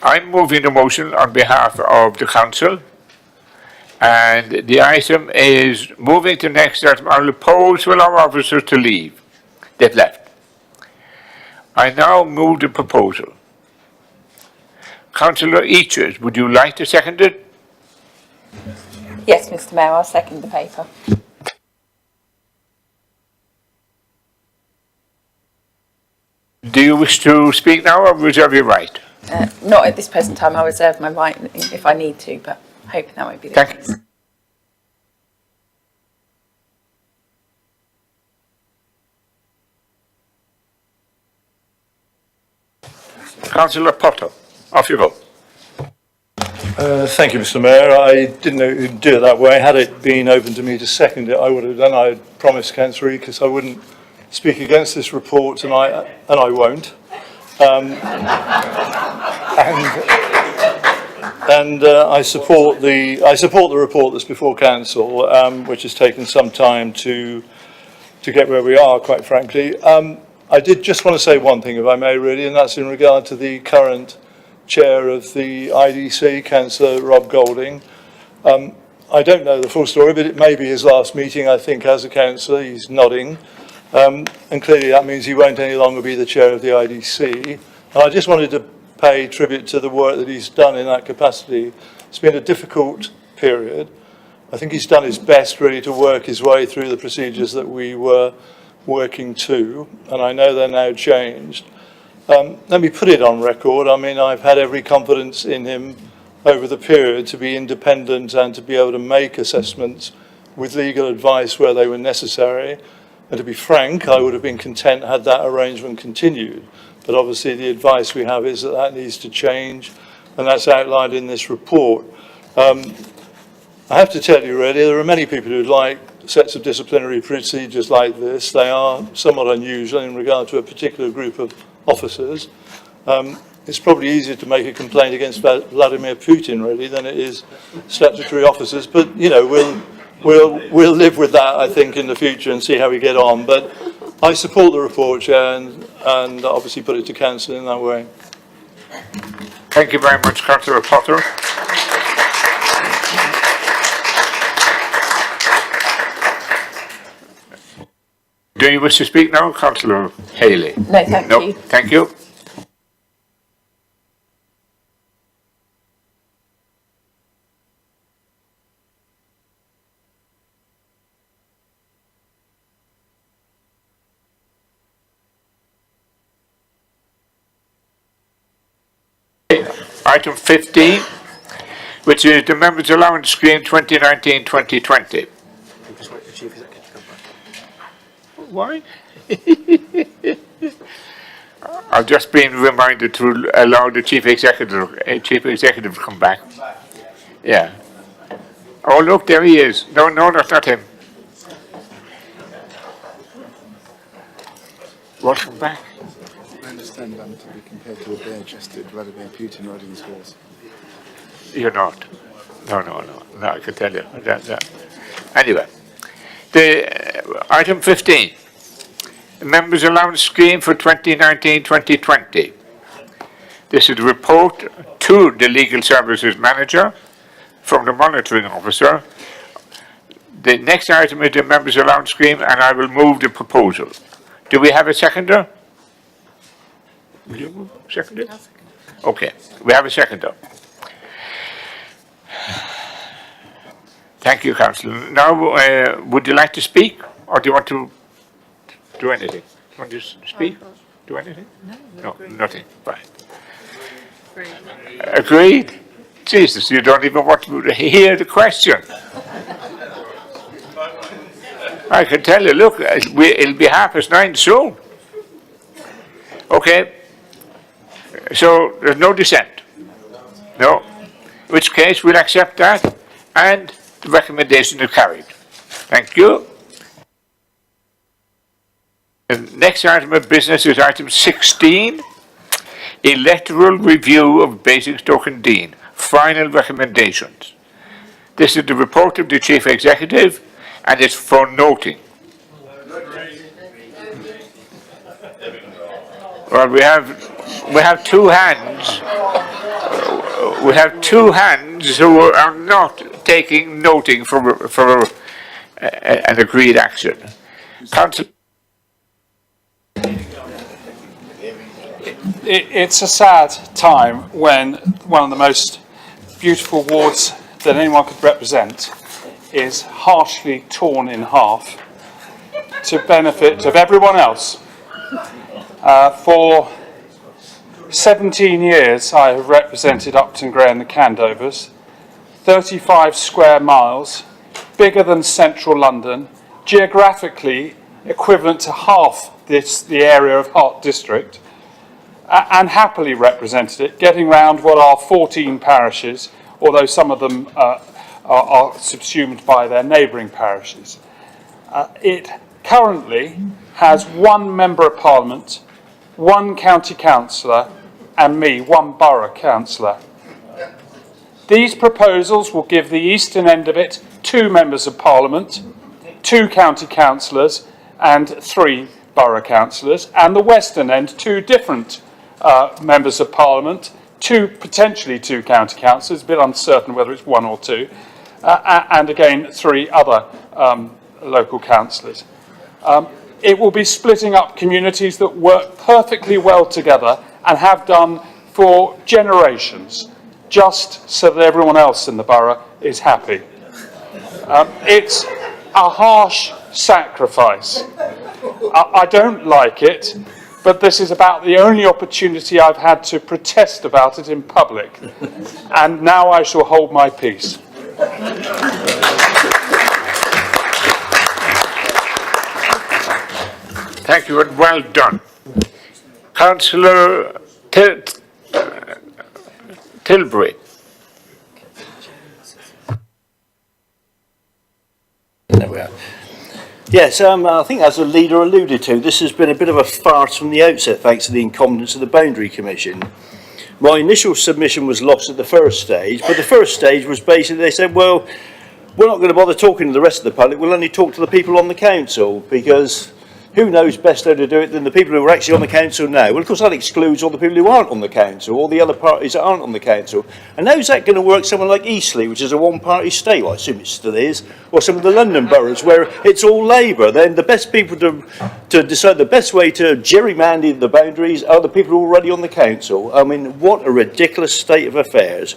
I'm moving the motion on behalf of the council, and the item is moving to next item. I'll oppose to allow officers to leave. They've left. I now move the proposal. Councillor Eachers, would you like to second it? Yes, Mr. Mayor, I'll second the paper. Do you wish to speak now or reserve your right? Not at this present time. I reserve my right if I need to, but hoping that won't be the case. Councillor Potter, off you go. Thank you, Mr. Mayor. I didn't know you'd do it that way. Had it been open to me to second it, I would have done. I promised Councillor Eakes I wouldn't speak against this report, and I won't. I support the report that's before Council, which has taken some time to get where we are, quite frankly. I did just want to say one thing, if I may, really, and that's in regard to the current chair of the IDC, Councillor Rob Golding. I don't know the full story, but it may be his last meeting, I think, as a councillor. He's nodding. And clearly that means he won't any longer be the chair of the IDC. And I just wanted to pay tribute to the work that he's done in that capacity. It's been a difficult period. I think he's done his best, really, to work his way through the procedures that we were working to, and I know they're now changed. Let me put it on record. I mean, I've had every confidence in him over the period to be independent and to be able to make assessments with legal advice where they were necessary. And to be frank, I would have been content had that arrangement continued. But obviously the advice we have is that that needs to change, and that's outlined in this report. I have to tell you, really, there are many people who'd like sets of disciplinary procedures like this. They are somewhat unusual in regard to a particular group of officers. It's probably easier to make a complaint against Vladimir Putin, really, than it is statutory officers. But, you know, we'll live with that, I think, in the future and see how we get on. But I support the report, Chair, and obviously put it to Council in that way. Thank you very much, Councillor Potter. Do you wish to speak now, Councillor Haley? No, thank you. Thank you. Item 15, which is the Members' Allowance Scheme 2019-2020. Why? I've just been reminded to allow the Chief Executive to come back. Yeah. Oh, look, there he is. No, that's not him. Welcome back. I understand I'm to be compared to a bare-chested Vladimir Putin riding his horse. You're not. No, I can tell you. Anyway, the item 15, Members' Allowance Scheme for 2019-2020. This is a report to the Legal Services Manager from the Monitoring Officer. The next item is the Members' Allowance Scheme, and I will move the proposal. Do we have a seconder? Will you second it? Okay, we have a seconder. Thank you, Councillor. Now, would you like to speak, or do you want to do anything? Do you want to speak? Do anything? No, nothing. Fine. Agreed? Jesus, you don't even want to hear the question. I can tell you, look, it'll be 9:30 soon. Okay. So there's no dissent? No. In which case we'll accept that, and the recommendation is carried. Thank you. The next item of business is item 16, electoral review of Basingstoke and Dean, final recommendations. This is the report of the Chief Executive, and it's for noting. Well, we have two hands. We have two hands who are not taking noting for an agreed action. Council. It's a sad time when one of the most beautiful wards that anyone could represent is harshly torn in half to benefit of everyone else for 17 years I have represented Upton Gray and the Candovers, 35 square miles, bigger than central London, geographically equivalent to half the area of Hart District, and happily represented it, getting round what are 14 parishes, although some of them are subsumed by their neighbouring parishes. It currently has one Member of Parliament, one County Councillor, and me, one Borough Councillor. These proposals will give the eastern end of it 2 Members of Parliament, 2 County Councillors, and 3 Borough Councillors, and the western end 2 different Members of Parliament, potentially 2 County Councillors, a bit uncertain whether it's 1 or 2, and again 3 other local councillors. It will be splitting up communities that work perfectly well together and have done for generations, just so that everyone else in the borough is happy. It's a harsh sacrifice. I don't like it, but this is about the only opportunity I've had to protest about it in public. And now I shall hold my peace. Thank you, and well done. Councillor Tilbury. There we are. Yes, I think as the leader alluded to, this has been a bit of a farce from the outset thanks to the incompetence of the Boundary Commission. My initial submission was lost at the first stage, but the first stage was basically they said, well, we're not going to bother talking to the rest of the public, we'll only talk to the people on the council, because who knows best how to do it than the people who are actually on the council now? Well, of course, that excludes all the people who aren't on the council, all the other parties that aren't on the council. And how's that going to work somewhere like Eastleigh, which is a one-party state? Well, I assume it still is. Or some of the London boroughs where it's all Labour. Then the best people to decide the best way to gerrymander the boundaries are the people who are already on the council. I mean, what a ridiculous state of affairs.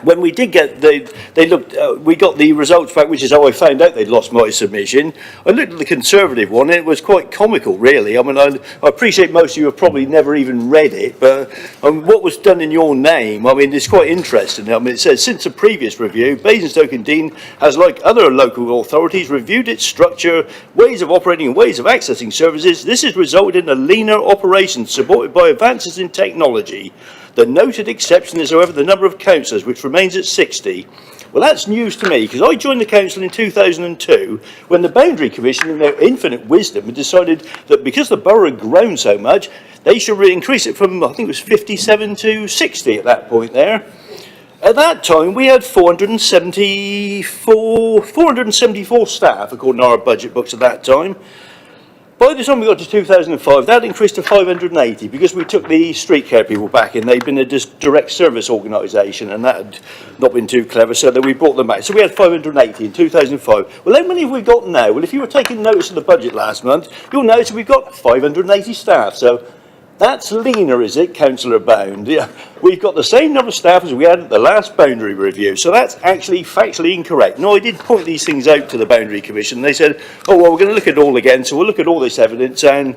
When we did get, we got the results back, which is how I found out they'd lost my submission. I looked at the Conservative one, and it was quite comical, really. I mean, I appreciate most of you have probably never even read it, but what was done in your name, I mean, it's quite interesting. I mean, it says, since the previous review, Basingstoke and Deane has, like other local authorities, reviewed its structure, ways of operating and ways of accessing services. This has resulted in a leaner operation supported by advances in technology. The noted exception is, however, the number of councillors, which remains at 60. Well, that's news to me, because I joined the council in 2002 when the Boundary Commission, in their infinite wisdom, had decided that because the borough had grown so much, they should increase it from, I think it was 57 to 60 at that point there. At that time, we had 474 staff, according to our budget books at that time. By the time we got to 2005, that increased to 580 because we took the street care people back in. They'd been a direct service organisation and that had not been too clever, so that we brought them back. So we had 580 in 2005. Well, how many have we got now? Well, if you were taking notice of the budget last month, you'll notice we've got 580 staff. So that's leaner, is it, Councillor Bound? Yeah. We've got the same number of staff as we had at the last boundary review, so that's actually factually incorrect. No, I did point these things out to the Boundary Commission. They said, oh, well, we're going to look at it all again, so we'll look at all this evidence, and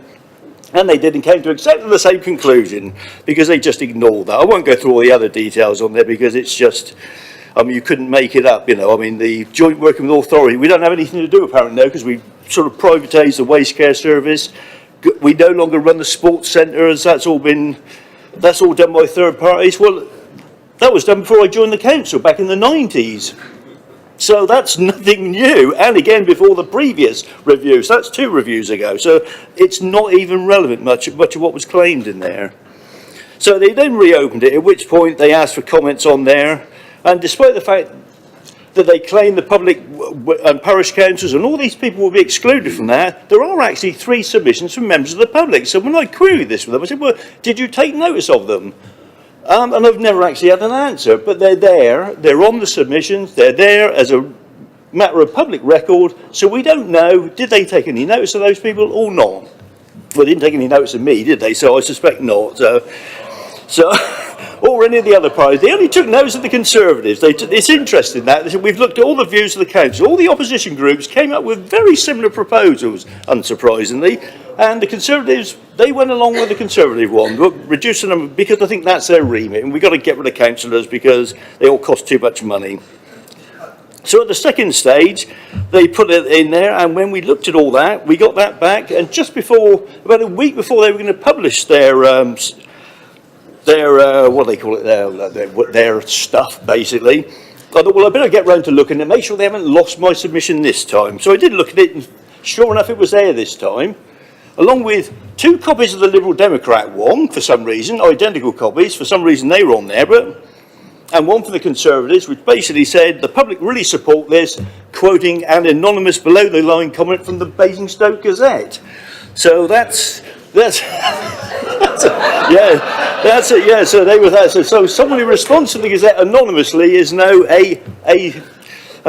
they did and came to exactly the same conclusion, because they just ignored that. I won't go through all the other details on there, because it's just, I mean, you couldn't make it up, you know. I mean, the joint working with authority, we don't have anything to do apparently now, because we sort of privatised the waste care service. We no longer run the sports centres. That's all done by third parties. Well, that was done before I joined the council back in the 90s. So that's nothing new. And again, before the previous review. So that's 2 reviews ago. So it's not even relevant much of what was claimed in there. So they then reopened it, at which point they asked for comments on there. And despite the fact that they claim the public and parish councils and all these people will be excluded from that, there are actually 3 submissions from members of the public. So when I queried this with them, I said, well, did you take notice of them? And I've never actually had an answer, but they're there, they're on the submissions, they're there as a matter of public record, so we don't know, did they take any notice of those people or not? Well, they didn't take any notice of me, did they? So I suspect not. So all or any of the other parties. They only took notice of the Conservatives. It's interesting that they said, we've looked at all the views of the council. All the opposition groups came up with very similar proposals, unsurprisingly, and the Conservatives, they went along with the Conservative one, reducing them because I think that's their remit, and we've got to get rid of councillors because they all cost too much money. So at the second stage, they put it in there, and when we looked at all that, we got that back, and just before, about a week before they were going to publish their what do they call it, their stuff, basically, I thought, well, I better get round to looking and make sure they haven't lost my submission this time. So I did look at it, and sure enough, it was there this time, along with 2 copies of the Liberal Democrat one, for some reason, identical copies, for some reason they were on there, and one for the Conservatives, which basically said the public really support this, quoting an anonymous below-the-line comment from the Basingstoke Gazette. So that's yeah. So they were that. So someone who responds to the Gazette anonymously is now a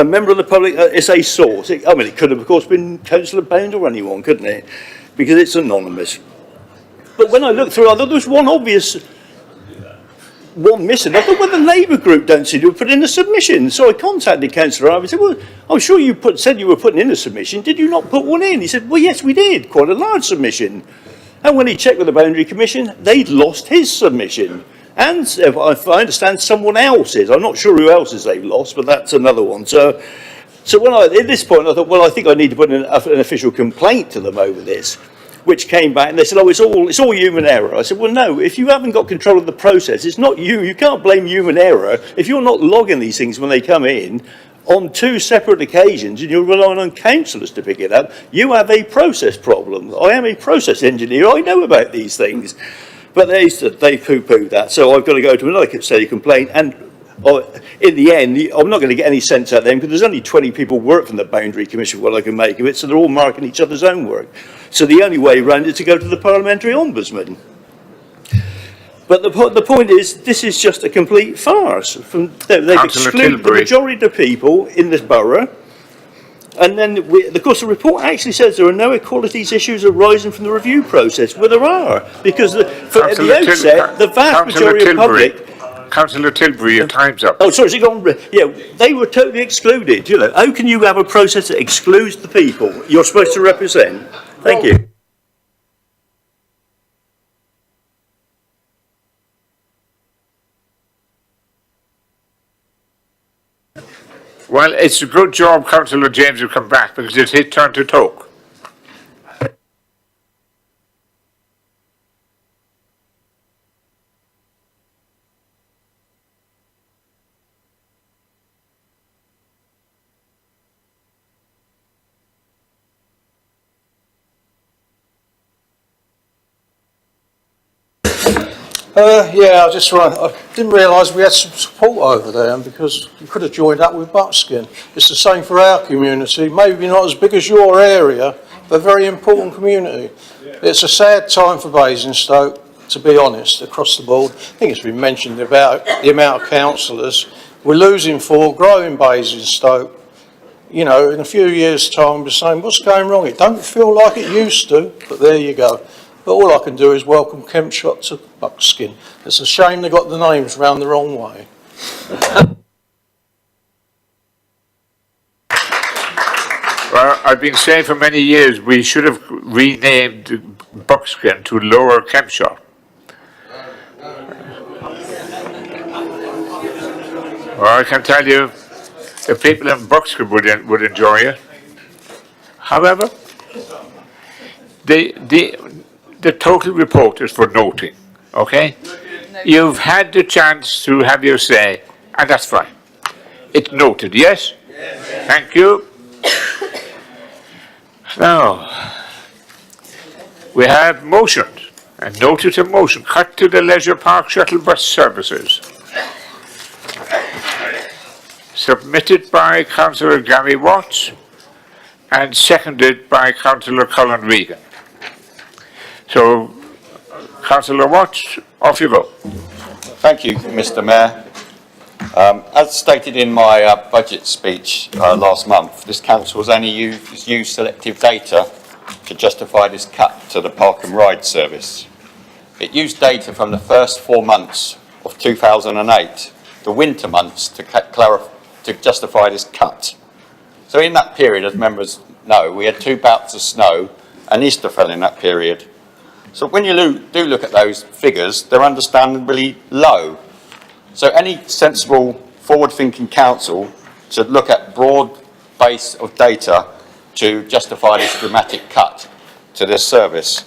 member of the public. It's a source. I mean, it could have, of course, been Councillor Bound or anyone, couldn't it? Because it's anonymous. But when I looked through, I thought there was one obvious. One missing. I thought, well, the Labour group don't seem to have put in a submission. So I contacted Councillor Harvey and said, well, I'm sure you said you were putting in a submission. Did you not put one in? He said, well, yes, we did. Quite a large submission. And when he checked with the Boundary Commission, they'd lost his submission. And if I understand, someone else's. I'm not sure who else's they've lost, but that's another one. So when at this point, I thought, well, I think I need to put in an official complaint to them over this. Which came back and they said, oh, it's all human error. I said, well, no, if you haven't got control of the process, it's not you. You can't blame human error. If you're not logging these things when they come in on 2 separate occasions and you're relying on councillors to pick it up, you have a process problem. I am a process engineer. I know about these things. But they poo-pooed that. So I've got to go to another steady complaint. And in the end, I'm not going to get any sense out of them because there's only 20 people work from the Boundary Commission for what I can make of it, so they're all marking each other's own work. So the only way around is to go to the Parliamentary Ombudsman. But the point is, this is just a complete farce. They've excluded the majority of the people in this borough. And then, of course, the report actually says there are no equalities issues arising from the review process. Well, there are, because at the outset, the vast majority of the public... Councillor Tilbury, your time's up. Oh, sorry, has it gone? Yeah, they were totally excluded. You know, how can you have a process that excludes the people you're supposed to represent? Thank you. Well, it's a good job Councillor James has come back because it's his turn to talk. Yeah, I didn't realise we had some support over there because you could have joined up with Buckskin. It's the same for our community, maybe not as big as your area, but a very important community. It's a sad time for Basingstoke, to be honest, across the board. I think it's been mentioned about the amount of councillors. We're losing 4, growing Basingstoke. You know, in a few years' time, we're saying, what's going wrong? It don't feel like it used to, but there you go. But all I can do is welcome Kempshot to Buckskin. It's a shame they got the names round the wrong way. Well, I've been saying for many years we should have renamed Buckskin to Lower Kempshot. Well, I can tell you, the people in Buckskin would enjoy it. However, the total report is for noting, okay? You've had the chance to have your say, and that's fine. It's noted, yes? Yes. Thank you. Now, we have motions, and notice of motion, cut to the Leisure Park shuttle bus services. Submitted by Councillor Gary Watts and seconded by Councillor Colin Regan. So, Councillor Watts, off you go. Thank you, Mr. Mayor. As stated in my budget speech last month, this council has only used selective data to justify this cut to the Park and Ride service. It used data from the first 4 months of 2008, the winter months, to justify this cut. So in that period, as members know, we had 2 bouts of snow and Easter fell in that period. So when you do look at those figures, they're understandably low. So any sensible, forward-thinking council should look at broad base of data to justify this dramatic cut to this service.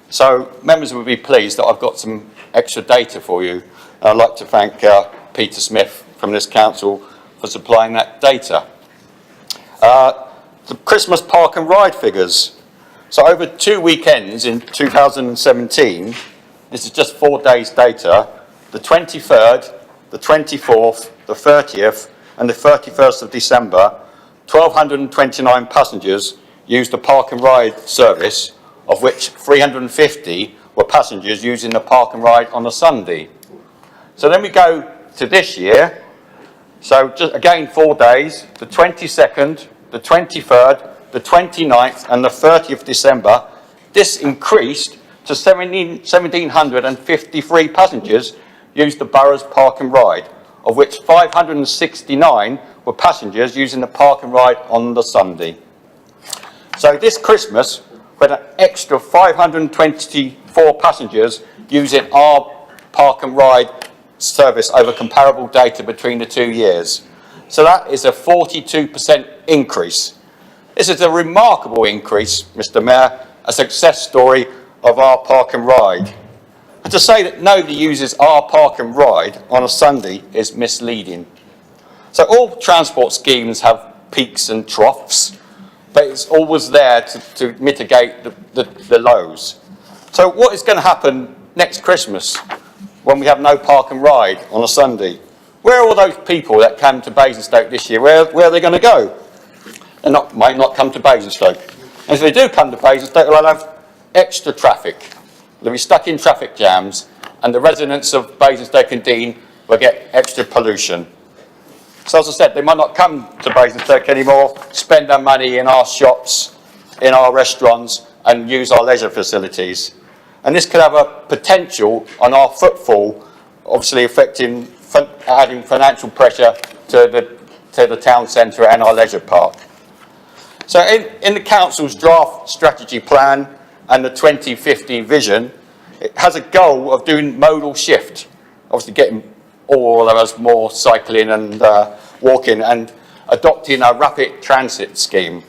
So members will be pleased that I've got some extra data for you. I'd like to thank Peter Smith from this council for supplying that data. The Christmas park and ride figures. So over 2 weekends in 2017, this is just 4 days data, the 23rd, the 24th, the 30th and the 31st of December, 1,229 passengers used the park and ride service, of which 350 were passengers using the park and ride on a Sunday. So then we go to this year. So just again 4 days, the 22nd, the 23rd, the 29th and the 30th December. This increased to 1,753 passengers used the borough's park and ride, of which 569 were passengers using the park and ride on the Sunday. So this Christmas, we had an extra 524 passengers using our park and ride service over comparable data between the 2 years. So that is a 42% increase. This is a remarkable increase, Mr. Mayor, a success story of our park and ride. And to say that nobody uses our park and ride on a Sunday is misleading. So all transport schemes have peaks and troughs, but it's always there to mitigate the lows. So what is going to happen next Christmas when we have no park and ride on a Sunday? Where are all those people that came to Basingstoke this year? Where are they going to go? They might not come to Basingstoke. And if they do come to Basingstoke, they'll have extra traffic. They'll be stuck in traffic jams, and the residents of Basingstoke and Dean will get extra pollution. So as I said, they might not come to Basingstoke anymore, spend their money in our shops, in our restaurants, and use our leisure facilities. And this could have a potential on our footfall, obviously affecting, adding financial pressure to the town centre and our leisure park. So in the council's draft strategy plan and the 2050 vision, it has a goal of doing modal shift, obviously getting all of us more cycling and walking, and adopting a rapid transit scheme.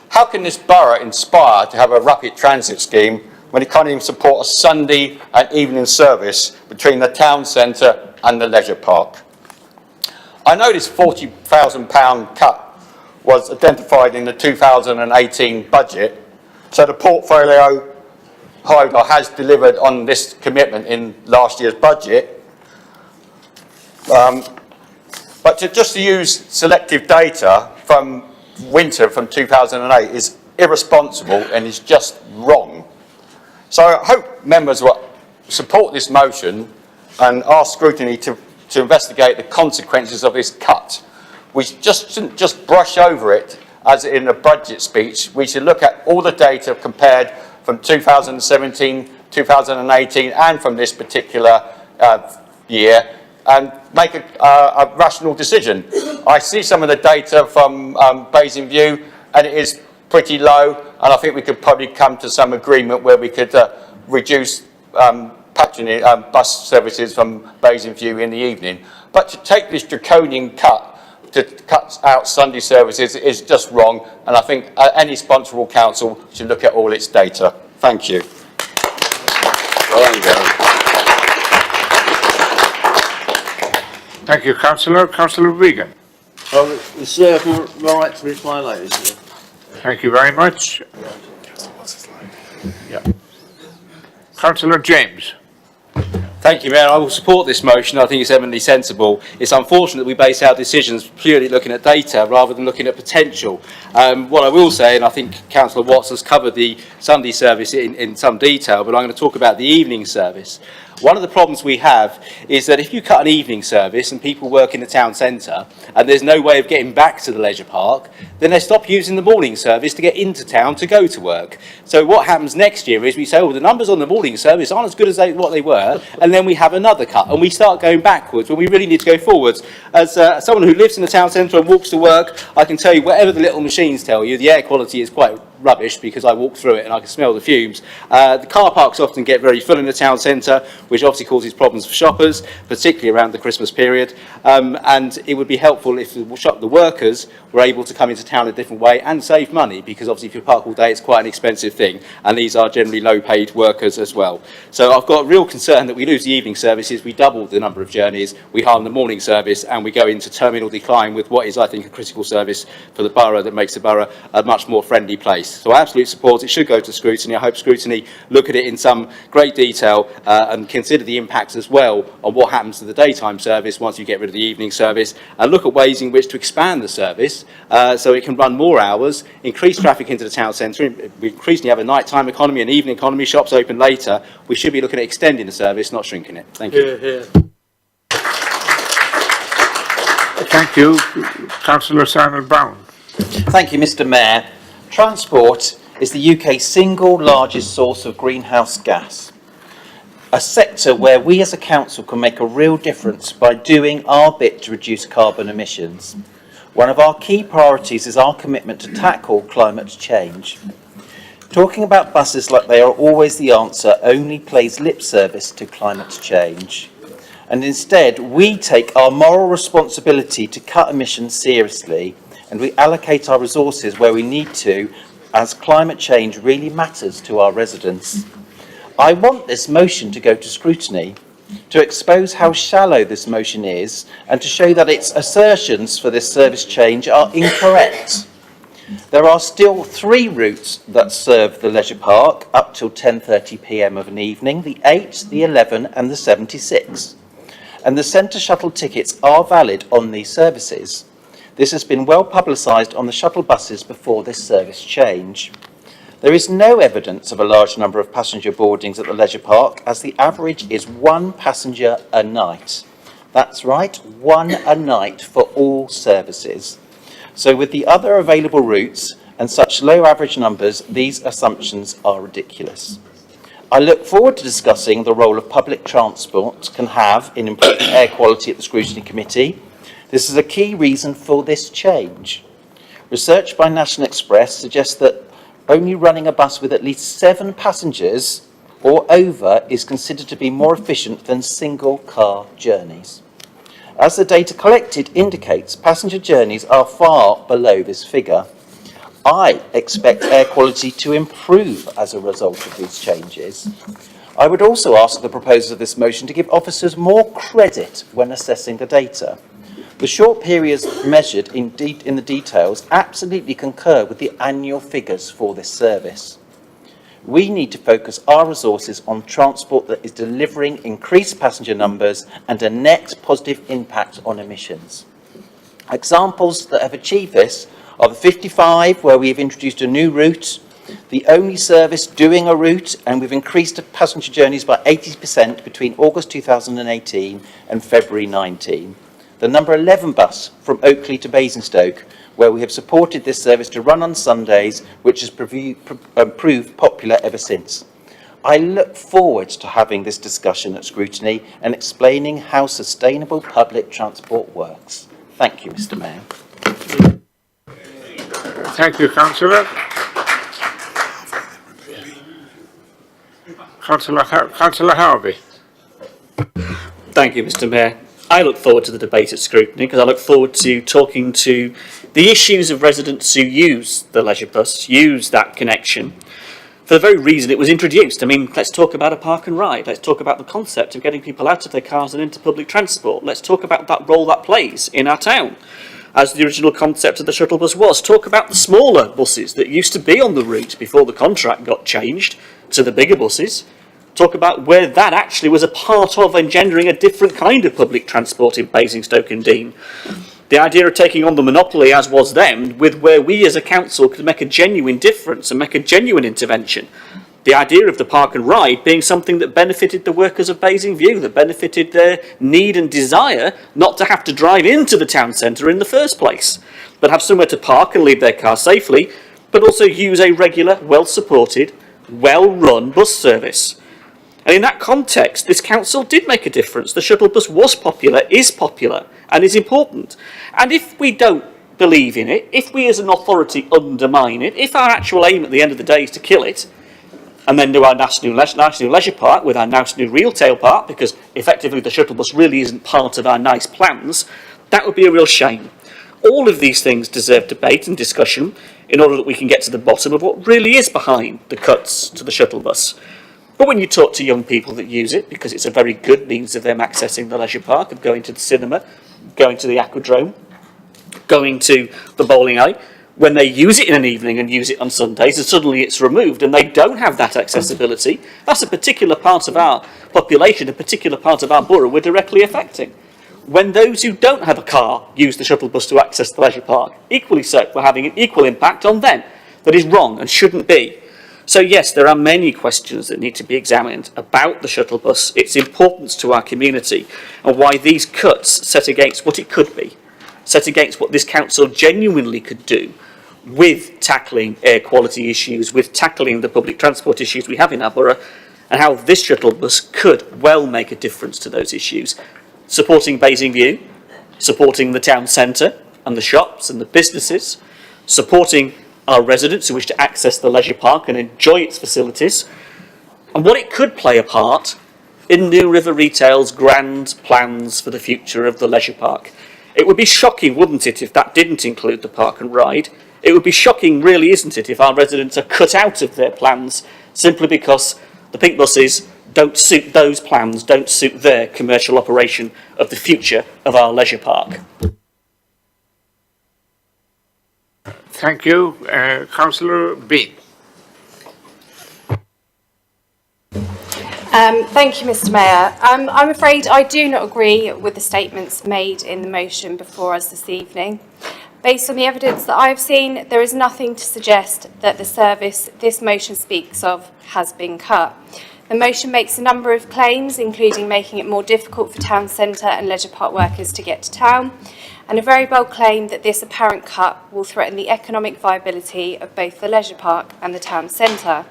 How can this borough inspire to have a rapid transit scheme when it can't even support a Sunday and evening service between the town centre and the leisure park? I know this £40,000 cut was identified in the 2018 budget, so the portfolio holder has delivered on this commitment in last year's budget. But just to use selective data from winter from 2008 is irresponsible and is just wrong. So I hope members will support this motion and ask scrutiny to investigate the consequences of this cut. We shouldn't just brush over it as in a budget speech. We should look at all the data compared from 2017, 2018 and from this particular year and make a rational decision. I see some of the data from Basingview and it is pretty low, and I think we could probably come to some agreement where we could reduce patronage bus services from Basingview in the evening. But to take this draconian cut to cut out Sunday services is just wrong, and I think any sponsorable council should look at all its data. Thank you. Thank you, Councillor. Councillor Regan. It's my right to reply later. Thank you very much. Yeah. Councillor James. Thank you, Mayor. I will support this motion. I think it's eminently sensible. It's unfortunate that we base our decisions purely looking at data rather than looking at potential. What I will say, and I think Councillor Watts has covered the Sunday service in some detail, but I'm going to talk about the evening service. One of the problems we have is that if you cut an evening service and people work in the town centre and there's no way of getting back to the leisure park, then they stop using the morning service to get into town to go to work. So what happens next year is we say, oh, the numbers on the morning service aren't as good as what they were, and then we have another cut and we start going backwards when we really need to go forwards. As someone who lives in the town centre and walks to work, I can tell you whatever the little machines tell you, the air quality is quite rubbish because I walk through it and I can smell the fumes. The car parks often get very full in the town centre, which obviously causes problems for shoppers, particularly around the Christmas period. And it would be helpful if the workers were able to come into town a different way and save money, because obviously if you park all day it's quite an expensive thing, and these are generally low paid workers as well. So I've got real concern that we lose the evening services, we double the number of journeys, we harm the morning service, and we go into terminal decline with what is, I think, a critical service for the borough that makes the borough a much more friendly place. So I absolutely support it. Should go to scrutiny. I hope scrutiny look at it in some great detail and consider the impacts as well on what happens to the daytime service once you get rid of the evening service, and look at ways in which to expand the service so it can run more hours, increase traffic into the town centre. We increasingly have a nighttime economy, an evening economy, shops open later. We should be looking at extending the service, not shrinking it. Thank you. Thank you. Councillor Simon Brown. Thank you, Mr. Mayor. Transport is the UK's single largest source of greenhouse gas, a sector where we as a council can make a real difference by doing our bit to reduce carbon emissions. One of our key priorities is our commitment to tackle climate change. Talking about buses like they are always the answer only plays lip service to climate change. And instead, we take our moral responsibility to cut emissions seriously, and we allocate our resources where we need to, as climate change really matters to our residents. I want this motion to go to scrutiny, to expose how shallow this motion is, and to show that its assertions for this service change are incorrect. There are still 3 routes that serve the leisure park up till 10:30 p.m. of an evening, the 8, the 11 and the 76. And the centre shuttle tickets are valid on these services. This has been well publicised on the shuttle buses before this service change. There is no evidence of a large number of passenger boardings at the leisure park, as the average is 1 passenger a night. That's right, 1 a night for all services. So with the other available routes and such low average numbers, these assumptions are ridiculous. I look forward to discussing the role of public transport can have in improving air quality at the Scrutiny Committee. This is a key reason for this change. Research by National Express suggests that only running a bus with at least 7 passengers or over is considered to be more efficient than single car journeys. As the data collected indicates, passenger journeys are far below this figure. I expect air quality to improve as a result of these changes. I would also ask the proposers of this motion to give officers more credit when assessing the data. The short periods measured in the details absolutely concur with the annual figures for this service. We need to focus our resources on transport that is delivering increased passenger numbers and a net positive impact on emissions. Examples that have achieved this are the 55, where we have introduced a new route, the only service doing a route, and we've increased passenger journeys by 80% between August 2018 and February 19. The number 11 bus from Oakley to Basingstoke, where we have supported this service to run on Sundays, which has proved popular ever since. I look forward to having this discussion at Scrutiny and explaining how sustainable public transport works. Thank you, Mr. Mayor. Thank you, Councillor. Councillor Harvey. Thank you, Mr. Mayor. I look forward to the debate at Scrutiny because I look forward to talking to the issues of residents who use the leisure bus, use that connection, for the very reason it was introduced. I mean, let's talk about a park and ride. Let's talk about the concept of getting people out of their cars and into public transport. Let's talk about that role that plays in our town, as the original concept of the shuttle bus was. Talk about the smaller buses that used to be on the route before the contract got changed to the bigger buses. Talk about where that actually was a part of engendering a different kind of public transport in Basingstoke and Dean. The idea of taking on the monopoly, as was then, with where we as a council could make a genuine difference and make a genuine intervention. The idea of the park and ride being something that benefited the workers of Basingview, that benefited their need and desire not to have to drive into the town centre in the first place, but have somewhere to park and leave their car safely, but also use a regular, well-supported, well-run bus service. And in that context, this council did make a difference. The shuttle bus was popular, is popular, and is important. And if we don't believe in it, if we as an authority undermine it, if our actual aim at the end of the day is to kill it, and then do our nice new leisure park with our nice new retail park, because effectively the shuttle bus really isn't part of our nice plans, that would be a real shame. All of these things deserve debate and discussion in order that we can get to the bottom of what really is behind the cuts to the shuttle bus. But when you talk to young people that use it, because it's a very good means of them accessing the leisure park, of going to the cinema, going to the aquadrome, going to the bowling alley, when they use it in an evening and use it on Sundays and suddenly it's removed and they don't have that accessibility, that's a particular part of our population, a particular part of our borough we're directly affecting. When those who don't have a car use the shuttle bus to access the leisure park, equally so, we're having an equal impact on them. That is wrong and shouldn't be. So yes, there are many questions that need to be examined about the shuttle bus, its importance to our community, and why these cuts set against what it could be, set against what this council genuinely could do with tackling air quality issues, with tackling the public transport issues we have in our borough, and how this shuttle bus could well make a difference to those issues, supporting Basingview, supporting the town centre and the shops and the businesses, supporting our residents who wish to access the leisure park and enjoy its facilities, and what it could play a part in New River Retail's grand plans for the future of the leisure park. It would be shocking, wouldn't it, if that didn't include the park and ride? It would be shocking, really, isn't it, if our residents are cut out of their plans simply because the pink buses don't suit those plans, don't suit their commercial operation of the future of our leisure park. Thank you. Councillor Bean. Thank you, Mr. Mayor. I'm afraid I do not agree with the statements made in the motion before us this evening. Based on the evidence that I've seen, there is nothing to suggest that the service this motion speaks of has been cut. The motion makes a number of claims, including making it more difficult for town centre and leisure park workers to get to town, and a very bold claim that this apparent cut will threaten the economic viability of both the leisure park and the town centre.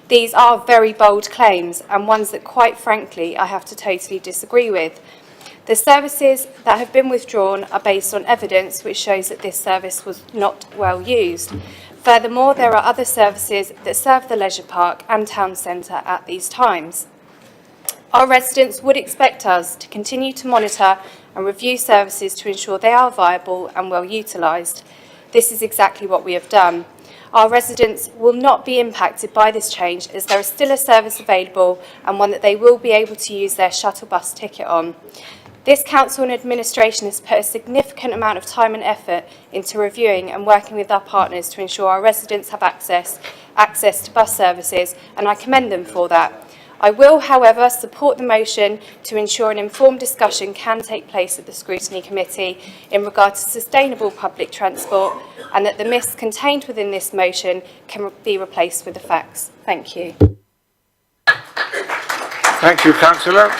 These are very bold claims, and ones that, quite frankly, I have to totally disagree with. The services that have been withdrawn are based on evidence which shows that this service was not well used. Furthermore, there are other services that serve the leisure park and town centre at these times. Our residents would expect us to continue to monitor and review services to ensure they are viable and well utilised. This is exactly what we have done. Our residents will not be impacted by this change, as there is still a service available and one that they will be able to use their shuttle bus ticket on. This council and administration has put a significant amount of time and effort into reviewing and working with our partners to ensure our residents have access to bus services, and I commend them for that. I will, however, support the motion to ensure an informed discussion can take place at the Scrutiny Committee in regard to sustainable public transport, and that the myths contained within this motion can be replaced with the facts. Thank you. Thank you, Councillor.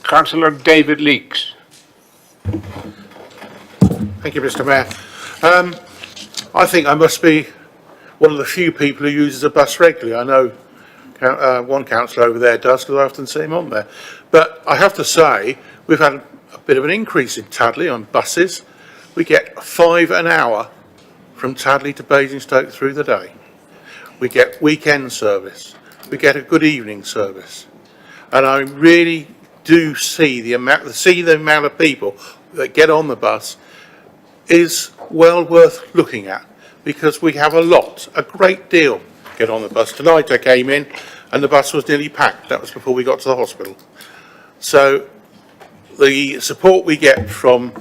Councillor David Leakes. Thank you, Mr. Mayor. I think I must be one of the few people who uses a bus regularly. I know one councillor over there does, because I often see him on there. But I have to say, we've had a bit of an increase in Tadley on buses. We get 5 an hour from Tadley to Basingstoke through the day. We get weekend service. We get a good evening service. And I really do see the amount of people that get on the bus is well worth looking at, because we have a great deal get on the bus. Tonight I came in and the bus was nearly packed. That was before we got to the hospital. So the support we get from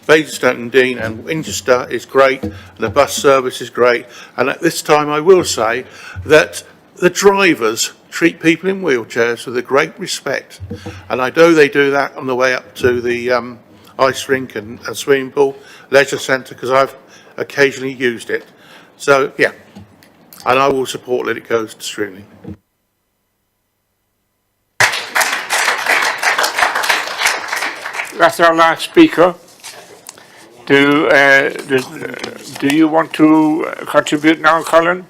Basingstoke and Dean and Winchester is great, and the bus service is great. And at this time I will say that the drivers treat people in wheelchairs with a great respect, and I know they do that on the way up to the ice rink and swimming pool, leisure centre, because I've occasionally used it. So yeah, and I will support let it go to scrutiny. That's our last speaker. Do you want to contribute now, Colin?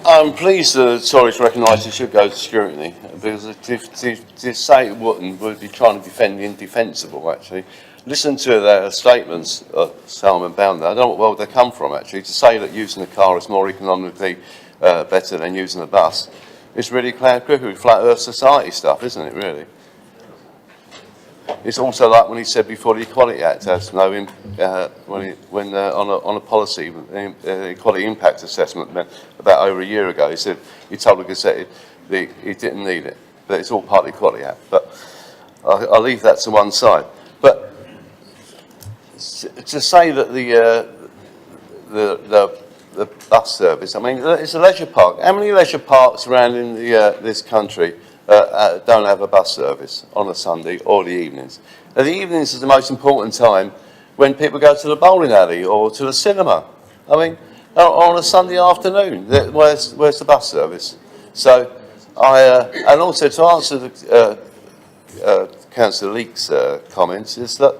I'm pleased that Tories recognise it should go to scrutiny, because to say it wouldn't would be trying to defend the indefensible, actually. Listen to their statements, Salman Bounder. I don't know what world they come from, actually. To say that using a car is more economically better than using a bus, it's really cloud crickery, flat earth society stuff, isn't it, really? It's also like when he said before the Equality Act has no, on a policy, equality impact assessment about over a year ago, he said, he told the Gazette he didn't need it, but it's all part of the Equality Act. But I'll leave that to one side. But to say that the bus service, I mean, it's a leisure park. How many leisure parks around in this country don't have a bus service on a Sunday or the evenings? And the evenings is the most important time when people go to the bowling alley or to the cinema. I mean, on a Sunday afternoon, where's the bus service? So, and also to answer the Councillor Leake's comments, is that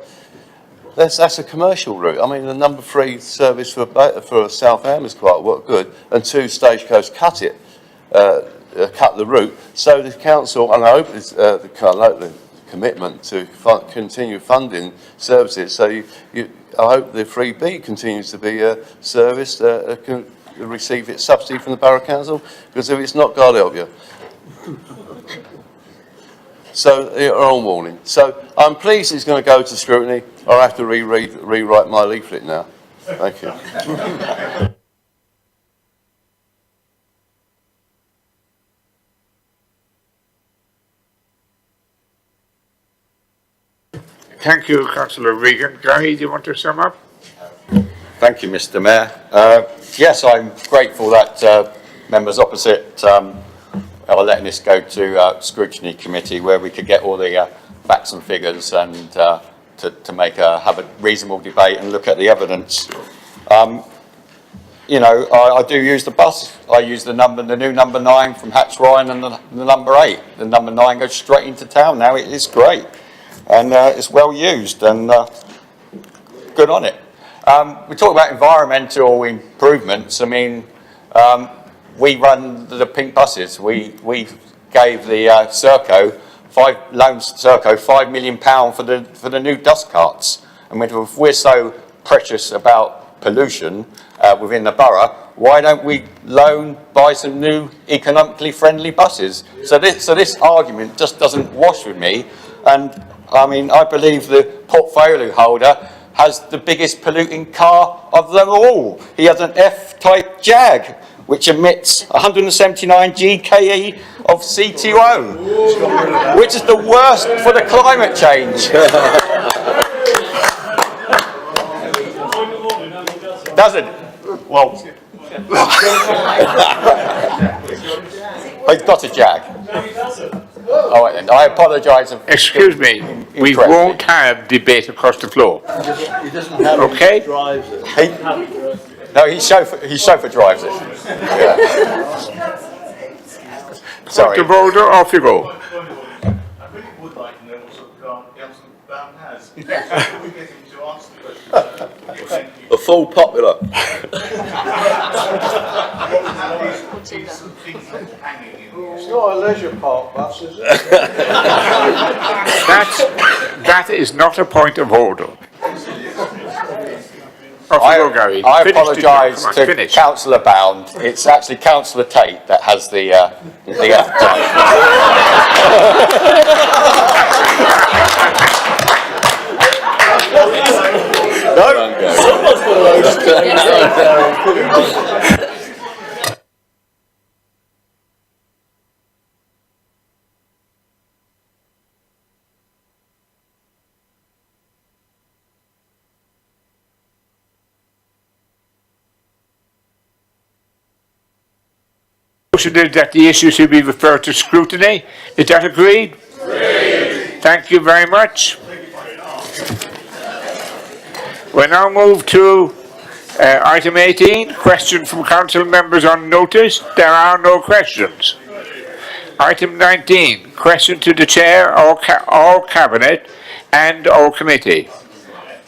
that's a commercial route. I mean, the number 3 service for Southam is quite good, and 2 Stagecoach cut the route. So the council, and I hope it's the commitment to continue funding services. So I hope the 3B continues to be a service that can receive its subsidy from the Borough Council, because if it's not, God help you. So you're on warning. So I'm pleased it's going to go to scrutiny. I'll have to rewrite my leaflet now. Thank you. Thank you, Councillor Regan. Gary, do you want to sum up? Thank you, Mr. Mayor. Yes, I'm grateful that members opposite are letting this go to scrutiny committee, where we could get all the facts and figures and to have a reasonable debate and look at the evidence. You know, I do use the bus. I use the new number 9 from Hatch Ryan, and the number 8. The number 9 goes straight into town now. It is great, and it's well used, and good on it. We talk about environmental improvements. I mean, we run the pink buses. We gave the Serco, loaned Serco £5 million for the new dust carts. And if we're so precious about pollution within the borough, why don't we buy some new economically friendly buses? So this argument just doesn't wash with me. And I mean, I believe the portfolio holder has the biggest polluting car of them all. He has an F-type Jag, which emits 179 GKE of C2O, which is the worst for the climate change. Does it? Well, he's got a Jag. All right then, I apologise. Excuse me, we won't have debate across the floor. He doesn't have okay? it, he drives it. No, his chauffeur drives it. Yeah. Sorry. Dr. Boulder, off you go. I really would like to know what sort of car Councillor Brown has. We get him to answer the question. A full popular. It's not a leisure park bus, is it? That is not a point of order. I apologise to Councillor Bound. It's actually Councillor Tate that has the Motion is that the issue should be referred to scrutiny. Is that agreed? Agreed. Thank you very much. We now move to item 18, question from council members on notice. There are no questions. Item 19, question to the chair or cabinet and or committee.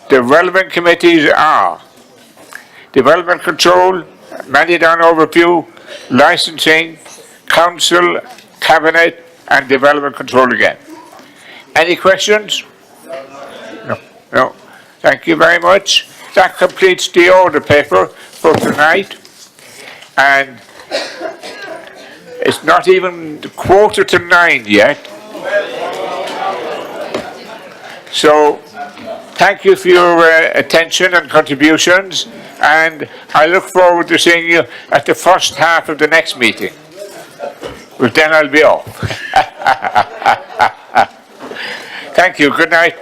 The relevant committees are Development Control, Mandydown Overview, Licensing, Council, Cabinet and Development Control again. Any questions? No. No. Thank you very much. That completes the order paper for tonight. And it's not even 8:45 yet. So thank you for your attention and contributions. And I look forward to seeing you at the first half of the next meeting. But then I'll be off. Thank you. Good night.